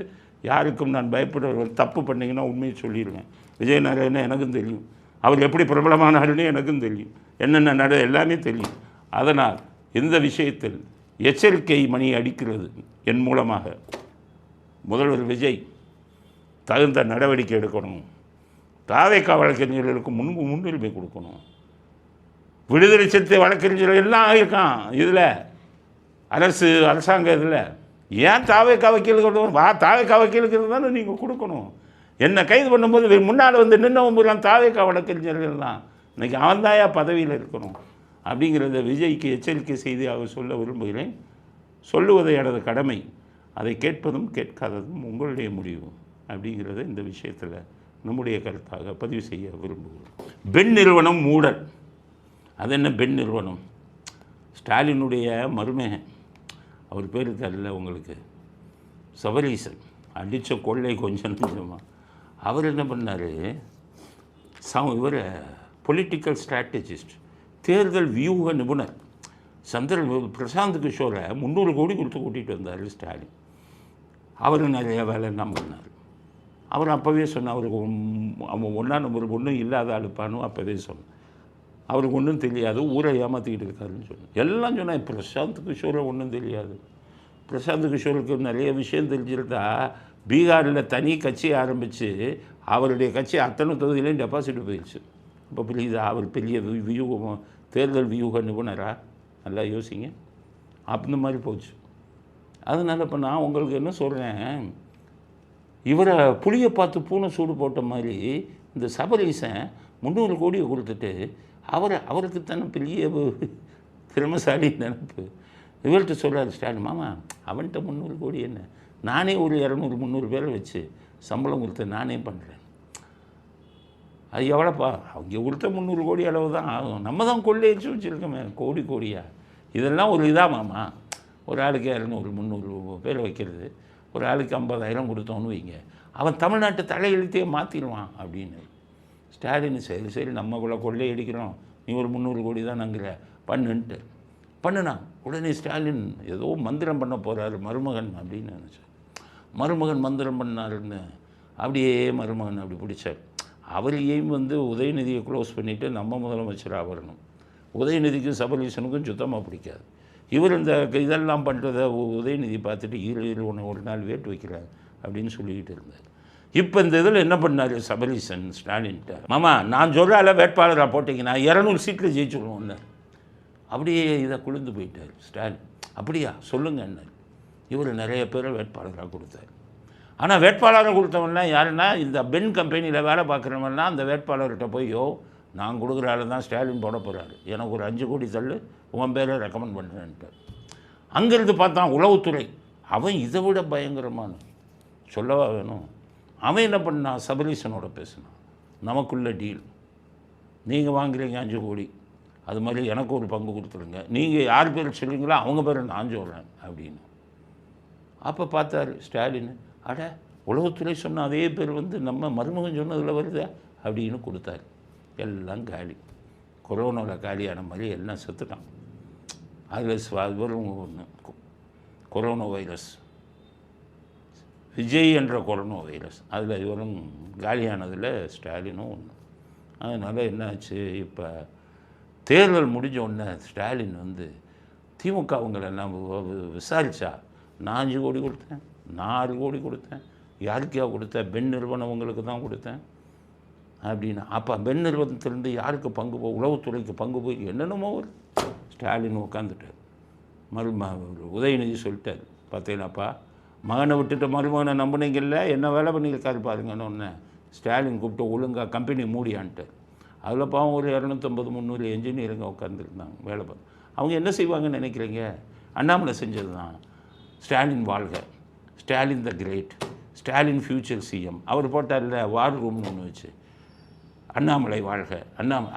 யாருக்கும் நான் பயப்படுறவர். தப்பு பண்ணிங்கன்னா உண்மையை சொல்லிடுவேன். விஜயநாராயணன் எனக்கும் தெரியும், அவர் எப்படி பிரபலமானாருன்னு எனக்கும் தெரியும், என்னென்ன எல்லாமே தெரியும். அதனால் இந்த விஷயத்தில் எச்சரிக்கை மணி அடிக்கிறது. என் மூலமாக முதல்வர் விஜய் தகுந்த நடவடிக்கை எடுக்கணும். தாவேக்கா வழக்கறிஞர்களுக்கு முன்னுரிமை கொடுக்கணும். விடுதலை சிறுத்தை வழக்கறிஞர்கள் எல்லாம் இருக்கான் இதில், அரசாங்க இதில். ஏன் தாவேக்கா வக்கீலுக்கு தாவேக்கா வக்கீலுக்கு தானே நீங்கள் கொடுக்கணும். என்னை கைது பண்ணும்போது முன்னால் நின்னவங்க தாவேக்கா வழக்கறிஞர்கள் தான். இன்றைக்கி அவன் தாயா பதவியில் இருக்கணும் அப்படிங்கிறத விஜய்க்கு எச்சரிக்கை செய்து அவர் சொல்ல விரும்புகிறேன். சொல்லுவதை எனது கடமை, அதை கேட்பதும் கேட்காததும் உங்களுடைய முடிவு அப்படிங்கிறத இந்த விஷயத்தில் நம்முடைய கருத்தாக பதிவு செய்ய விரும்புகிறோம். பெண் நிறுவனம் மூடல். அது என்ன பெண் நிறுவனம்? ஸ்டாலினுடைய மருமகன், அவர் பேர் தெரியல உங்களுக்கு, சபரீசன், அடித்த கொள்ளை கொஞ்சம் நிஜமாக. அவர் என்ன பண்ணார், இவர் பொலிட்டிக்கல் ஸ்ட்ராட்டஜிஸ்ட், தேர்தல் வியூக நிபுணர் பிரசாந்த் கிஷோரை 300 கோடி கொடுத்து கூட்டிகிட்டு வந்தார் ஸ்டாலின். அவர் நிறைய வேலையெல்லாம் பண்ணார். அவர் அப்போவே சொன்னார், அவருக்கு நம்பருக்கு ஒன்றும் இல்லாத அழுப்பானும் அப்போவே சொன்னார். அவருக்கு ஒன்றும் தெரியாது, ஊரை ஏமாற்றிக்கிட்டு இருக்காருன்னு சொன்னார். எல்லாம் சொன்னால் பிரசாந்த் கிஷோரை ஒன்றும் தெரியாது. பிரசாந்த் கிஷோருக்கு நிறைய விஷயம் தெரிஞ்சிருந்தா பீகாரில் தனி கட்சி ஆரம்பித்து அவருடைய கட்சி அத்தனை தொகுதியிலையும் டெபாசிட் போயிடுச்சு. இப்போ புரியுதா? அவர் பெரிய வியூகம், தேர்தல் வியூக நிபுணரா? நல்லா யோசிங்க. அந்த மாதிரி போச்சு. அதனால் இப்போ நான் உங்களுக்கு என்ன சொல்கிறேன், இவரை புளியை பார்த்து பூனை சூடு போட்ட மாதிரி இந்த சபரீசன் 300 கோடியை கொடுத்துட்டு அவருக்கு தானே பெரிய திறமசாலி நினைப்பு. இவர்கிட்ட சொல்கிறார் ஸ்டாலின், மாமா அவன்கிட்ட 300 கோடி என்ன, நானே ஒரு 200-300 பேரை வச்சு சம்பளம் கொடுத்து நானே பண்ணுறேன். அது எவ்வளோப்பா, அவங்க கொடுத்த 300 கோடி அளவு தான் ஆகும். நம்ம தான் கொள்ளையடிச்சு வச்சுருக்கோமே கோடியாக. இதெல்லாம் ஒரு இதாமாம்மா, ஒரு ஆளுக்கு 200 300 பேர் வைக்கிறது, ஒரு ஆளுக்கு 50,000 கொடுத்தோன்னு வைங்க, அவன் தமிழ்நாட்டு தலையெழுத்தையே மாற்றிடுவான் அப்படின்னு. ஸ்டாலின் சரி சரி நம்மக்குள்ளே கொள்ளையடிக்கிறோம், நீ ஒரு 300 கோடி தான் நங்குற பண்ணுன்ட்டு பண்ணுனா. உடனே ஸ்டாலின் ஏதோ மந்திரம் பண்ண போகிறாரு மருமகன் அப்படின்னு நினச்சேன். மருமகன் மந்திரம் பண்ணாருன்னு அப்படியே மருமகன் அப்படி பிடிச்சார். அவரையும் உதயநிதியை க்ளோஸ் பண்ணிவிட்டு நம்ம முதலமைச்சராக வரணும். உதயநிதிக்கும் சபரீசனுக்கும் சுத்தமாக பிடிக்காது. இவர் இந்த இதெல்லாம் பண்ணுறத உதயநிதி பார்த்துட்டு ஒரு நாள் வேட்டு வைக்கிறார் அப்படின்னு சொல்லிக்கிட்டு இருந்தார். இப்போ இந்த இதில் என்ன பண்ணார் சபரீசன் ஸ்டாலின்கிட்ட, மாமா நான் சொல்கிறால வேட்பாளராக போட்டிங்கன்னா 200 சீட்டில் ஜெயிச்சுடுவோன்னு. அப்படியே இதை குளிர்ந்து போயிட்டார் ஸ்டாலின். அப்படியா சொல்லுங்கன்னார். இவர் நிறைய பேரை வேட்பாளராக கொடுத்தார். ஆனால் வேட்பாளராக கொடுத்தவன்லாம் யாருன்னா இந்த பென் கம்பெனியில் வேலை பார்க்குறவன்லாம் அந்த வேட்பாளர்கிட்ட போயோ நான் கொடுக்குற ஆள் தான் ஸ்டாலின் போட போகிறாரு, எனக்கு ஒரு 5 கோடி தள்ளு, உன் பேரை ரெக்கமெண்ட் பண்ணுறேன்ட்டு. அங்கேருந்து பார்த்தான் உளவுத்துறை, அவன் இதை விட பயங்கரமான சொல்லவா வேணும். அவன் என்ன பண்ணான், சபரீசனோட பேசினான், நமக்குள்ள டீல், நீங்கள் வாங்குறீங்க 5 கோடி, அது மாதிரி எனக்கு ஒரு பங்கு கொடுத்துருங்க, நீங்கள் யார் பேர் சொல்கிறீங்களோ அவங்க பேரை நான் சொல்கிறேன் அப்படின்னு. அப்போ பார்த்தாரு ஸ்டாலின், அட உளவுத்துறை சொன்ன அதே பேர் நம்ம மருமகன் சொன்னதில் வருதா அப்படின்னு கொடுத்தாரு. எல்லாம் காலி, கொரோனாவில் காலியான மாதிரி எல்லாம் செத்துட்டான். அதில் வரும் ஒன்று கொரோனா வைரஸ், விஜய் என்ற கொரோனா வைரஸ், அதில் இவரும் காலியானதில் ஸ்டாலினும் ஒன்று. அதனால் என்னாச்சு, இப்போ தேர்தல் முடிஞ்ச உடனே ஸ்டாலின் திமுக அவங்களெல்லாம் விசாரித்தா, நான் 5 கோடி கொடுத்தேன், நான் 6 கோடி கொடுத்தேன், யாருக்கா கொடுத்தேன், பெண் நிறுவனவங்களுக்கு தான் கொடுத்தேன் அப்படின்னு. அப்போ பெண் நிறுவனத்திலேருந்து யாருக்கு பங்கு உளவுத்துறைக்கு பங்கு போய் என்னென்னமோ ஒரு ஸ்டாலின் உட்காந்துட்டார். உதயநிதி சொல்லிட்டார், பார்த்தீங்கன்னாப்பா மகனை விட்டுட்டு மருமகனை நம்பினீங்கல்ல, என்ன வேலை பண்ணியிருக்காரு பாருங்கன்னு ஒன்று. ஸ்டாலின் கூப்பிட்டு ஒழுங்காக கம்பெனி மூடியான்ட்டார். அதில் பாவம் ஒரு 250 300 என்ஜினியருங்க உட்காந்துருந்தாங்க வேலை பார்த்து. அவங்க என்ன செய்வாங்கன்னு நினைக்கிறீங்க, அண்ணாமலை செஞ்சது தான். ஸ்டாலின் வாழ்க, Stalin the great, Stalin future CM, அவர் போட்டார்ல வார் ரூம்னு ஒன்று வச்சு, அண்ணாமலை வாழ்க,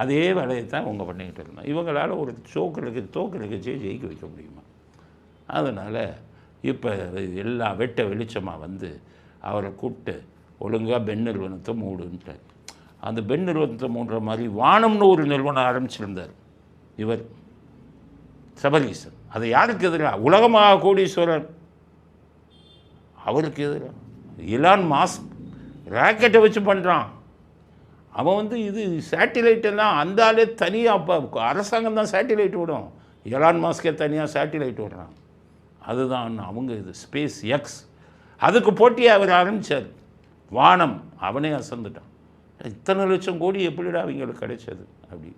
அதே வேலையை தான் அவங்க பண்ணிக்கிட்டு இருந்தாங்க. இவங்களால் ஒரு தோக்கலுக்கு ஜெயிக்க வைக்க முடியுமா? அதனால் இப்போ எல்லாம் வெட்ட வெளிச்சமாக அவரை கூப்பிட்டு ஒழுங்காக பெண் நிறுவனத்தை மூடுன்ட்டார். அந்த பெண் நிறுவனத்தை மூடுற மாதிரி வானம்னு ஒரு நிறுவனம் ஆரம்பிச்சிருந்தார் இவர் சபரீசன். அதை யாருக்கு எதிராக, உலகமாக கோடீஸ்வரர் அவருக்கு எதிராக இலான் மாஸ்க் ராக்கெட்டை வச்சு பண்ணுறான். அவன் இது சேட்டிலைட்டெல்லாம் அந்த ஆளே தனியாக, இப்போ அரசாங்கம் தான் சேட்டிலைட் விடும், எலான் மாஸ்கே தனியாக சேட்டிலைட் விடுறான். அதுதான் அவங்க ஸ்பேஸ் எக்ஸ், அதுக்கு போட்டியாக அவர் ஆரம்பித்தார். வானம் அவனே அசந்துட்டான். இத்தனை லட்சம் கோடி எப்படிடா அவங்களுக்கு கிடைச்சது அப்படி.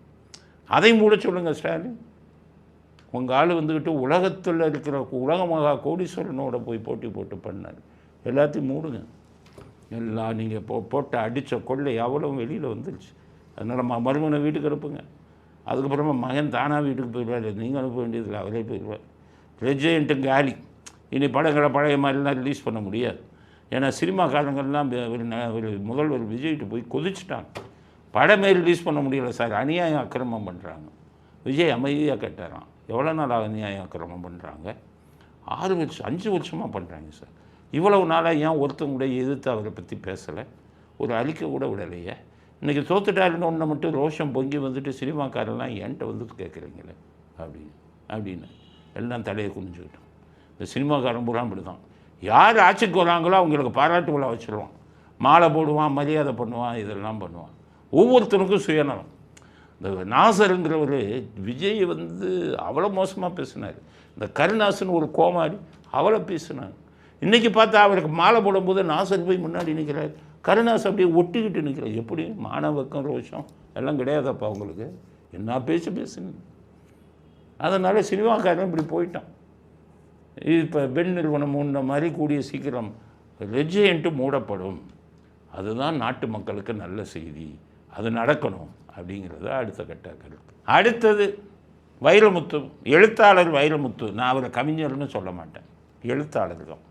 அதை மூட சொல்லுங்கள் ஸ்டாலின். உங்கள் ஆள் உலகத்தில் இருக்கிற உலகமாக கோடீஸ்வரனோட போய் போட்டி போட்டு பண்ணார். எல்லாத்தையும் மூடுங்க. எல்லாம் நீங்கள் போட்ட அடித்த கொள்ளை அவ்வளோ வெளியில் வந்துருச்சு. அதனால் மருமகனை வீட்டுக்கு அனுப்புங்க. அதுக்கப்புறமா மகன் தானாக வீட்டுக்கு போயிடுவார், நீங்கள் அனுப்ப வேண்டியதில்லை, அவரே போயிடுவார். ரெஜெண்ட்டு காலி. இனி படங்களை பழைய மாதிரிலாம் ரிலீஸ் பண்ண முடியாது. ஏன்னா சினிமாக்காரங்கள்லாம் முதல்வர் விஜய்கிட்ட போய் கொதிச்சுட்டாங்க. படமே ரிலீஸ் பண்ண முடியல சார், அநியாயம் அக்கிரமம் பண்ணுறாங்க. விஜய் அமைதியாக கேட்டாராம், எவ்வளோ நாள் அநியாயம் அக்கிரமம் பண்ணுறாங்க? 6 வருஷம் 5 வருஷமாக பண்ணுறாங்க சார். இவ்வளவு நாளாக ஏன் ஒருத்தங்க கூட எதிர்த்து அவரை பற்றி பேசலை, ஒரு அறிக்கை கூட விடலையே? இன்றைக்கி தோத்துட்டாருன்னு ஒன்றை மட்டும் ரோஷம் பொங்கி சினிமாக்காரெல்லாம் என்கிட்ட கேட்குறீங்களே அப்படின்னு எல்லாம் தலையை குனிஞ்சுக்கிட்டோம். இந்த சினிமாக்காரன் பூரா அப்படி தான், யார் ஆட்சிக்கு வராங்களோ அவங்களுக்கு பாராட்டு விழா வச்சுருவான், மாலை போடுவான், மரியாதை பண்ணுவான், இதெல்லாம் பண்ணுவான். ஒவ்வொருத்தருக்கும் சுயநலம். இந்த நாசருங்கிறவர் விஜய் அவ்வளோ மோசமாக பேசினார். இந்த கருணாசன் ஒரு கோமாளி அவ்வளோ பேசினார். இன்றைக்கி பார்த்தா அவருக்கு மாலை போடும்போது நாசர் போய் முன்னாடி நிற்கிறார், கருணாஸ் அப்படியே ஒட்டிக்கிட்டு நிற்கிறார். எப்படி மானவக்கம் ரோஷம் எல்லாம் கிடையாதப்பா அவங்களுக்கு? என்ன பேசுனீங்க? அதனால் சினிமாக்காரன் இப்படி போயிட்டான். இப்போ பெண் நிறுவனம் மூடின மாதிரி கூடிய சீக்கிரம் ரெஜெண்ட்டு மூடப்படும். அதுதான் நாட்டு மக்களுக்கு நல்ல செய்தி, அது நடக்கணும் அப்படிங்கிறது அடுத்த கட்ட கருத்து. அடுத்தது வைரமுத்து, எழுத்தாளர் வைரமுத்து. நான் அவரை கவிஞர்னு சொல்ல மாட்டேன், எழுத்தாளர் தான்.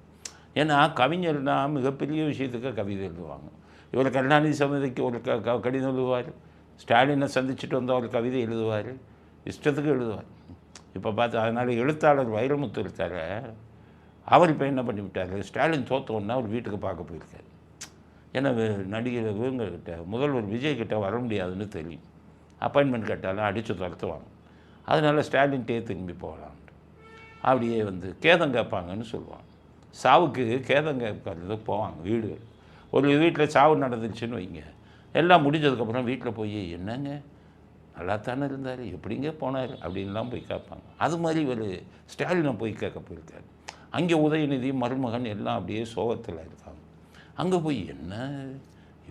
ஏன்னா கவிஞர்னா மிகப்பெரிய விஷயத்துக்கு கவிதை எழுதுவாங்க. இவர் கருணாநிதி சமிதிக்கு ஒரு கடிதம் எழுதுவார், ஸ்டாலினை சந்திச்சுட்டு வந்தால் ஒரு கவிதை எழுதுவார், இஷ்டத்துக்கு எழுதுவார். இப்போ பார்த்து அதனால் எழுத்தாளர் வைரமுத்து இருக்கார், அவர் இப்போ என்ன பண்ணிவிட்டார், ஸ்டாலின் தோற்றோன்னா அவர் வீட்டுக்கு பார்க்க போயிருக்காரு. ஏன்னா நடிகர் இவங்கக்கிட்ட முதல்வர் விஜய்கிட்ட வர முடியாதுன்னு தெரியும், அப்பாயின்மெண்ட் கேட்டாலும் அடித்து துரத்துவாங்க. அதனால் ஸ்டாலின்கிட்டே திரும்பி போகலான்ட்டு அப்படியே வந்து கேதம் கேட்பாங்கன்னு சொல்லுவாங்க. சாவுக்கு கேதம் கேட்கறதுக்கு போவாங்க வீடுகள். ஒரு வீட்டில் சாவு நடந்துச்சுன்னு வைங்க, எல்லாம் முடிஞ்சதுக்கப்புறம் வீட்டில் போய் என்னங்க நல்லா தானே இருந்தார், எப்படிங்க போனார் அப்படின்லாம் போய் கேட்பாங்க. அது மாதிரி ஒரு ஸ்டாலினை போய் கேட்க போயிருக்காரு. அங்கே உதயநிதி மருமகன் எல்லாம் அப்படியே சோகத்தில் இருக்காங்க. அங்கே போய் என்ன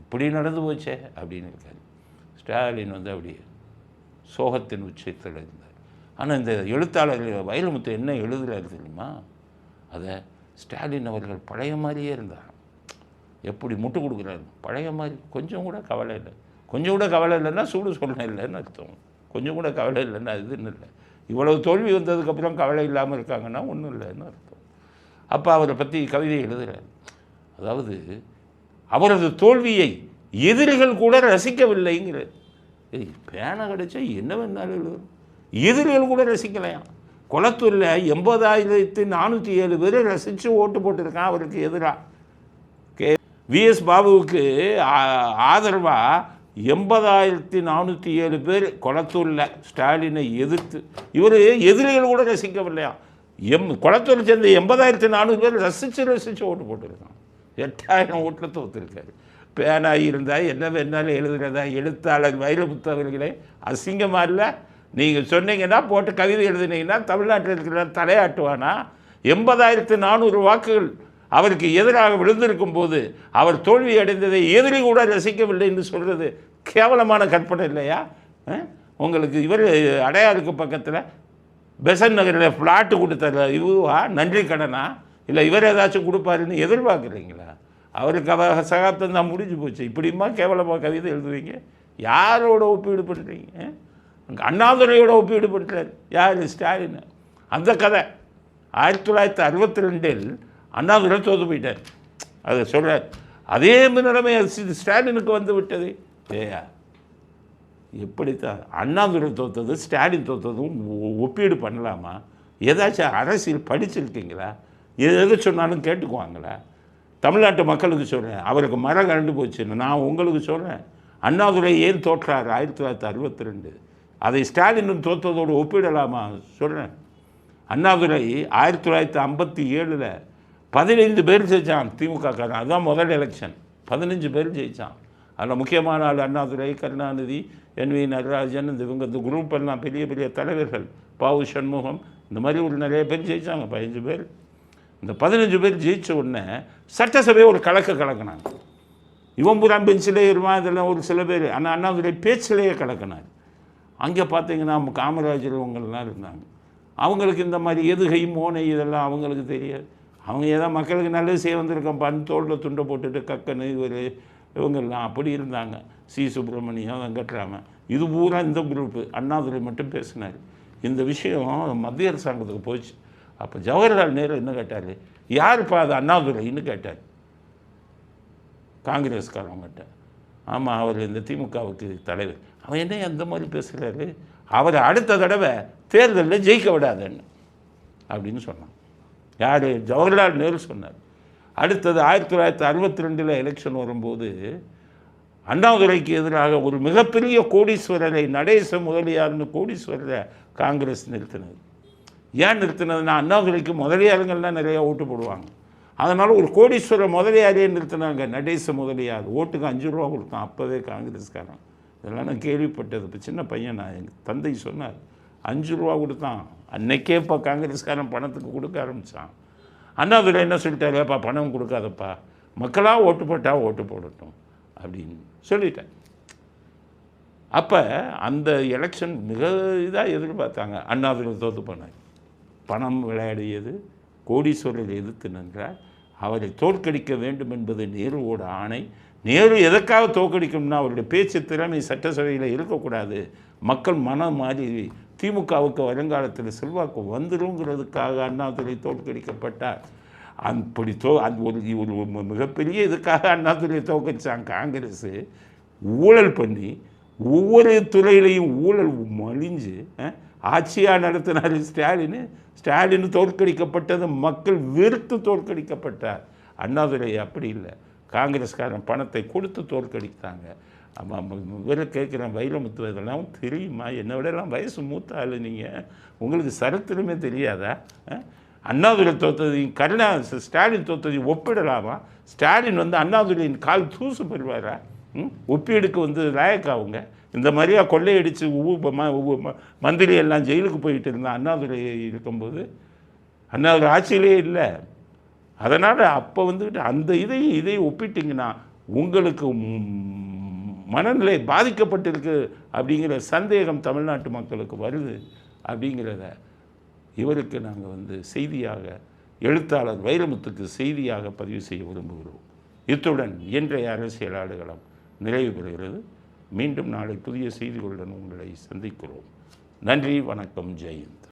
இப்படி நடந்து போச்சே அப்படின்னு இருக்காரு. ஸ்டாலின் வந்து அப்படியே சோகத்தின் உச்சத்தில் இருந்தார். ஆனால் இந்த எழுத்தாளர் வைரமுத்து என்ன எழுதுகிறாரு தெரியுமா, அதை ஸ்டாலின் அவர்கள் பழைய மாதிரியே இருந்தார். எப்படி முட்டு கொடுக்குறாரு, பழைய மாதிரி, கொஞ்சம் கூட கவலை இல்லை. கொஞ்சம் கூட கவலை இல்லைன்னா சூடு சொல்ல இல்லைன்னு அர்த்தம். கொஞ்சம் கூட கவலை இல்லைன்னா இதுன்னு இல்லை. இவ்வளவு தோல்வி வந்ததுக்கப்புறம் கவலை இல்லாமல் இருக்காங்கன்னா ஒன்றும் இல்லைன்னு அர்த்தம். அப்போ அவரை பற்றி கவிதை எழுதுகிறார். அதாவது அவரது தோல்வியை எதிரிகள் கூட ரசிக்கவில்லைங்கிறார். பேனை கிடைச்சா என்ன வேணாலும் எழுதும், எதிரிகள் கூட ரசிக்கலையாம். குளத்தூரில் 80,407 பேர் ரசித்து ஓட்டு போட்டிருக்கான் அவருக்கு எதிராக. விஎஸ் பாபுவுக்கு ஆதரவாக 80,407 பேர் குளத்தூரில் ஸ்டாலினை எதிர்த்து, இவர் எதிரிகள் கூட ரசிக்கவில்லையா. குளத்தூரை சேர்ந்த 80,400 பேர் ரசித்து ஓட்டு போட்டிருக்கான். 8,000 ஓட்டில் தோற்றுருக்காரு. பேனாகி இருந்தால் என்ன வேணாலும் எழுதுகிறதா எழுத்தாளர் வைரமுத்து அவர்களே, அசிங்கமாக இல்லை? நீங்கள் சொன்னீங்கன்னா போட்டு கவிதை எழுதுனீங்கன்னா தமிழ்நாட்டில் இருக்கிற தலையாட்டுவானா? 80,400 வாக்குகள் அவருக்கு எதிராக விழுந்திருக்கும் போது அவர் தோல்வி அடைந்ததை எதிரி கூட ரசிக்கவில்லை என்று சொல்கிறது கேவலமான கற்பனை இல்லையா? உங்களுக்கு இவர் அடையாருக்கு பக்கத்தில் பெசன் நகரில் ஃப்ளாட்டு கொடுத்தாரு, இதுவா நன்றி கடனா? இல்லை இவர் ஏதாச்சும் கொடுப்பாருன்னு எதிர்பார்க்குறீங்களா? அவருக்கு சகாப்தம் தான் முடிஞ்சு போச்சு. இப்படிமா கேவலமாக கவிதை எழுதுவீங்க? யாரோட ஒப்பீடு பண்ணுறீங்க? அண்ணாதுரையோட ஒப்பீடு பண்ணுறாரு யார்? ஸ்டாலின். அந்த கதை 1962 அண்ணாதுரை தோற்று போயிட்டார், அதை சொல்கிறார். அதே நிலைமை ஸ்டாலினுக்கு வந்து விட்டது. ஏயா எப்படித்தான் அண்ணாதுரை தோற்றது ஸ்டாலின் தோற்றதும் ஒப்பீடு பண்ணலாமா? ஏதாச்சும் அரசியல் படிச்சிருக்கீங்களா? எது சொன்னாலும் கேட்டுக்குவாங்களா? தமிழ்நாட்டு மக்களுக்கு சொல்கிறேன், அவருக்கு மரம் கரண்டு போச்சுன்னு. நான் உங்களுக்கு சொல்கிறேன், அண்ணாதுரை ஏன் தோற்றார் 1962, அதை ஸ்டாலினும் தோற்றதோடு ஒப்பிடலாமா? சொல்கிறேன். அண்ணாதுரை 1957 15 பேர் ஜெயித்தான் திமுகக்காரன். அதுதான் முதல் எலெக்ஷன். 15 பேர் ஜெயித்தான். அதில் முக்கியமான ஆள் அண்ணாதுரை, கருணாநிதி, NV நடராஜன், இவங்க இந்த குரூப் எல்லாம் பெரிய பெரிய தலைவர்கள், பாவு சண்முகம், இந்த மாதிரி ஒரு நிறைய பேர் ஜெயித்தாங்க. 15 பேர். இந்த 15 பேர் ஜெயித்த உடனே சட்டசபையை ஒரு கலக்கினாங்க. இவன் பூரா பெஞ்சிலே இருவான், இதெல்லாம் ஒரு சில பேர். ஆனால் அண்ணாதுரை பேச்சிலேயே கலக்கினார். அங்கே பார்த்தீங்கன்னா காமராஜர் இவங்கெல்லாம் இருந்தாங்க. அவங்களுக்கு இந்த மாதிரி எதுகை மோனை இதெல்லாம் அவங்களுக்கு தெரியாது. அவங்க ஏதோ மக்களுக்கு நல்லது செய்ய வந்திருக்கோம் பண்ணு தோளில் துண்டை போட்டுட்டு கக்கனு இவர் இவங்கெல்லாம் அப்படி இருந்தாங்க. சி சுப்பிரமணியம், வெங்கட்ராமன், இது பூரா இந்த குரூப்பு. அண்ணாதுரை மட்டும் பேசினார். இந்த விஷயம் மத்திய அரசாங்கத்துக்கு போச்சு. அப்போ ஜவஹர்லால் நேரு என்ன கேட்டார், யாருப்பா அது அண்ணாதுரைன்னு கேட்டார் காங்கிரஸ்காரவங்கிட்ட. ஆமாம், அவர் இந்த திமுகவுக்கு தலைவர். அவன் என்ன அந்த மாதிரி பேசுகிறாரு, அவரை அடுத்த தடவை தேர்தலில் ஜெயிக்க விடாதுன்னு அப்படின்னு சொன்னான். யார்? ஜவஹர்லால் நேரு சொன்னார். அடுத்தது 1962 எலெக்ஷன் வரும்போது அண்ணாதுரைக்கு எதிராக ஒரு மிகப்பெரிய கோடீஸ்வரரை, நடேச முதலியார்னு கோடீஸ்வரரை காங்கிரஸ் நிறுத்தினது. ஏன் நிறுத்தினதுன்னா, அண்ணாதுரைக்கு முதலியாருங்கள்லாம் நிறையா ஓட்டு போடுவாங்க. அதனால் ஒரு கோடீஸ்வர முதலியாரையே நிறுத்தினாங்க. நடேச முதலியார் ஓட்டுக்கு 5 ரூபா கொடுத்தான் அப்போவே காங்கிரஸ்காரன். இதெல்லாம் நான் கேள்விப்பட்டது. இப்போ சின்ன பையன், நான் எங்கள் தந்தை சொன்னார், 5 ரூபா கொடுத்தான். அன்னைக்கே இப்போ காங்கிரஸ்காரன் பணத்துக்கு கொடுக்க ஆரம்பித்தான். அண்ணாதுரை என்ன சொல்லிட்டாரு, அப்பா பணம் கொடுக்காதப்பா, மக்களாக ஓட்டு போட்டால் ஓட்டு போடட்டும் அப்படின்னு சொல்லிட்டேன். அப்போ அந்த எலெக்ஷன் மிக இதாக எதிர்பார்த்தாங்க. அண்ணாதுரை தோற்று போனார். பணம் விளையாடியது, கோடீஸ்வரர் எதிர்த்து நின்றார். அவரை தோற்கடிக்க வேண்டும் என்பது நேருவோட ஆணை. நேரு எதற்காக தோற்கடிக்கணும்னா, அவருடைய பேச்சு திறமை சட்டசபையில் இருக்கக்கூடாது, மக்கள் மனம் மாறி திமுகவுக்கு வருங்காலத்தில் செல்வாக்கு வந்துருங்கிறதுக்காக அண்ணாதுரை தோற்கடிக்கப்பட்டார். அப்படி அது ஒரு மிகப்பெரிய இதுக்காக அண்ணாதுரை தோற்கடிச்சாங்க காங்கிரஸ். ஊழல் பண்ணி ஒவ்வொரு துறையிலையும் ஊழல் மலிஞ்சு ஆட்சியாக நடத்தினார் ஸ்டாலின் தோற்கடிக்கப்பட்டது மக்கள் வெறுத்து தோற்கடிக்கப்பட்டார். அண்ணாதுரை அப்படி இல்லை, காங்கிரஸ்காரன் பணத்தை கொடுத்து தோற்கடித்தாங்க. இவரை கேட்குறேன், வைரமுத்து இதெல்லாம் தெரியுமா? என்னை விடலாம் வயசு மூத்த ஆள் நீங்கள், உங்களுக்கு சரித்திரமே தெரியாதா? அண்ணாதுரை தோத்தது ஸ்டாலின் தோத்தது ஒப்பிடலாமா? ஸ்டாலின் அண்ணாதுரையின் கால் தூசு பெறுவாரா? ஒப்பீடுக்கு லாயக்காவுங்க. இந்த மாதிரியா கொள்ளையடித்து மந்திரி எல்லாம் ஜெயிலுக்கு போயிட்டு இருந்தான் அண்ணாதுரை இருக்கும்போது. அண்ணாதுரை ஆட்சியிலே இல்லை. அதனால் அப்போ அந்த இதையும் ஒப்பிட்டிங்கன்னா உங்களுக்கு மனநிலை பாதிக்கப்பட்டிருக்கு அப்படிங்கிற சந்தேகம் தமிழ்நாட்டு மக்களுக்கு வருது. அப்படிங்கிறத இவருக்கு நாங்கள் செய்தியாக, எழுத்தாளர் வைரமுத்துக்கு செய்தியாக பதிவு செய்ய விரும்புகிறோம். இத்துடன் இன்றைய அரசியல் ஆடுகளம் நிறைவு பெறுகிறது. மீண்டும் நாளை புதிய செய்திகளுடன் உங்களை சந்திக்கிறோம். நன்றி, வணக்கம், ஜெயந்த்.